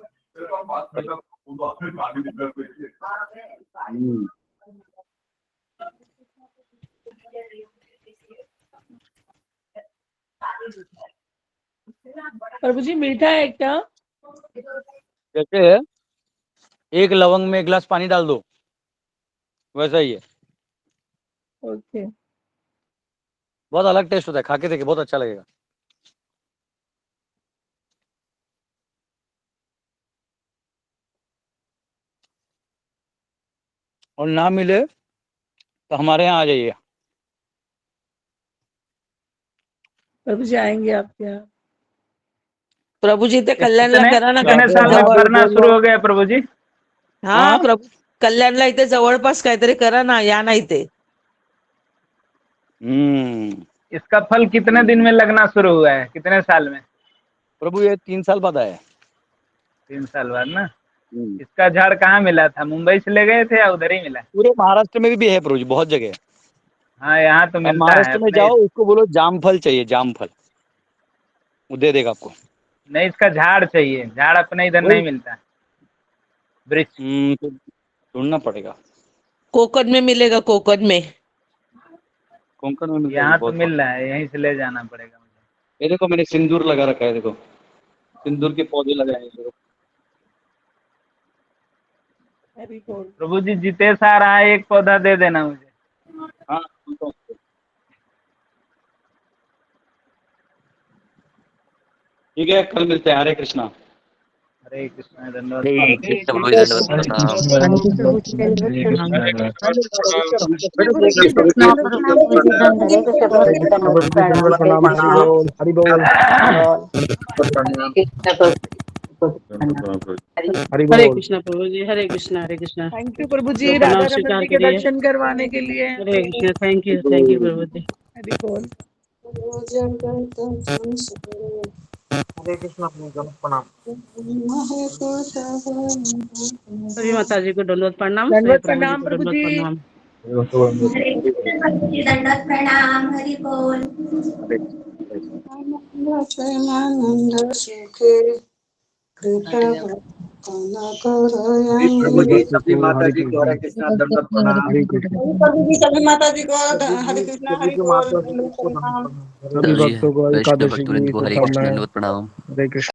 प्रभु जी मीठा है क्या? जैसे एक लवंग में 1 गिलास पानी डाल दो, वैसा ही है। ओके। बहुत अलग टेस्ट होता है, खा के देखिए, बहुत अच्छा लगेगा। और ना मिले तो हमारे यहाँ आ जाइए। प्रभु जी आएंगे आपके यहाँ। प्रभु जी ते कल्याणला कितने करा ना कितने साल में जवळ भरना शुरू हो गया प्रभु जी? हा प्रभू कल्याणला इथे जवळपास काहीतरी करा ना, या ना इथे। इसका फल कितने दिन में लगना शुरू हुआ है, कितने साल में? प्रभु ये 3 साल बाद आया है। 3 साल बाद ना। इसका झाड़ कहाँ मिला था? मुंबई से ले गए थे या उधर ही मिला? पूरे महाराष्ट्र में भी है प्रभु जी, बहुत जगह है। हाँ यहाँ तो आप मिलता है महाराष्ट्र में अपने। जाओ, उसको बोलो जामफल चाहिए, जामफल, वो दे देगा आपको। नहीं, इसका झाड़ चाहिए, झाड़ अपने इधर नहीं मिलता। वृक्ष तो ढूंढना पड़ेगा। कोकण में मिलेगा, कोकण में। कोंकण में मिलता है यहाँ तो बहुत। मिल रहा है, यहीं से ले जाना पड़ेगा मुझे। ये देखो मैंने सिंदूर लगा रखा है, देखो सिंदूर के पौधे लगाए हैं देखो। प्रभु जी जितेश आ रहा है, एक पौधा दे देना मुझे। हाँ ठीक है, कल मिलते हैं। हरे कृष्णा। हरे कृष्णा। धन्यवाद। हरे कृष्ण प्रभु जी, धन्यवाद हरे कृष्णा प्रभु जी, हरे कृष्णा, हरे कृष्णा। थैंक यू प्रभु जी, राधा रमन के दर्शन करवाने के लिए। हरे कृष्णा, थैंक यू प्रभु जी। हरि बोल। हरे कृष्णा प्रणाम। सभी माता जी को दंडवत प्रणाम। दंडवत सभी प्रणाम को प्रभु दंडवत जी। प्रणाम। दंडवत प्रणाम। हरि बोल। प्रभु जी सभी माता जी को हरे कृष्णा दंडवत प्रणाम। प्रभु जी सभी माता जी को हरे कृष्णा हरि बोल। माता जी को प्रणाम। सभी भक्तों को वैष्णव एकादशी भक्तवृंद की को हरे कृष्ण शुभकामनाएं। दंडवत प्रणाम। हरे कृष्ण।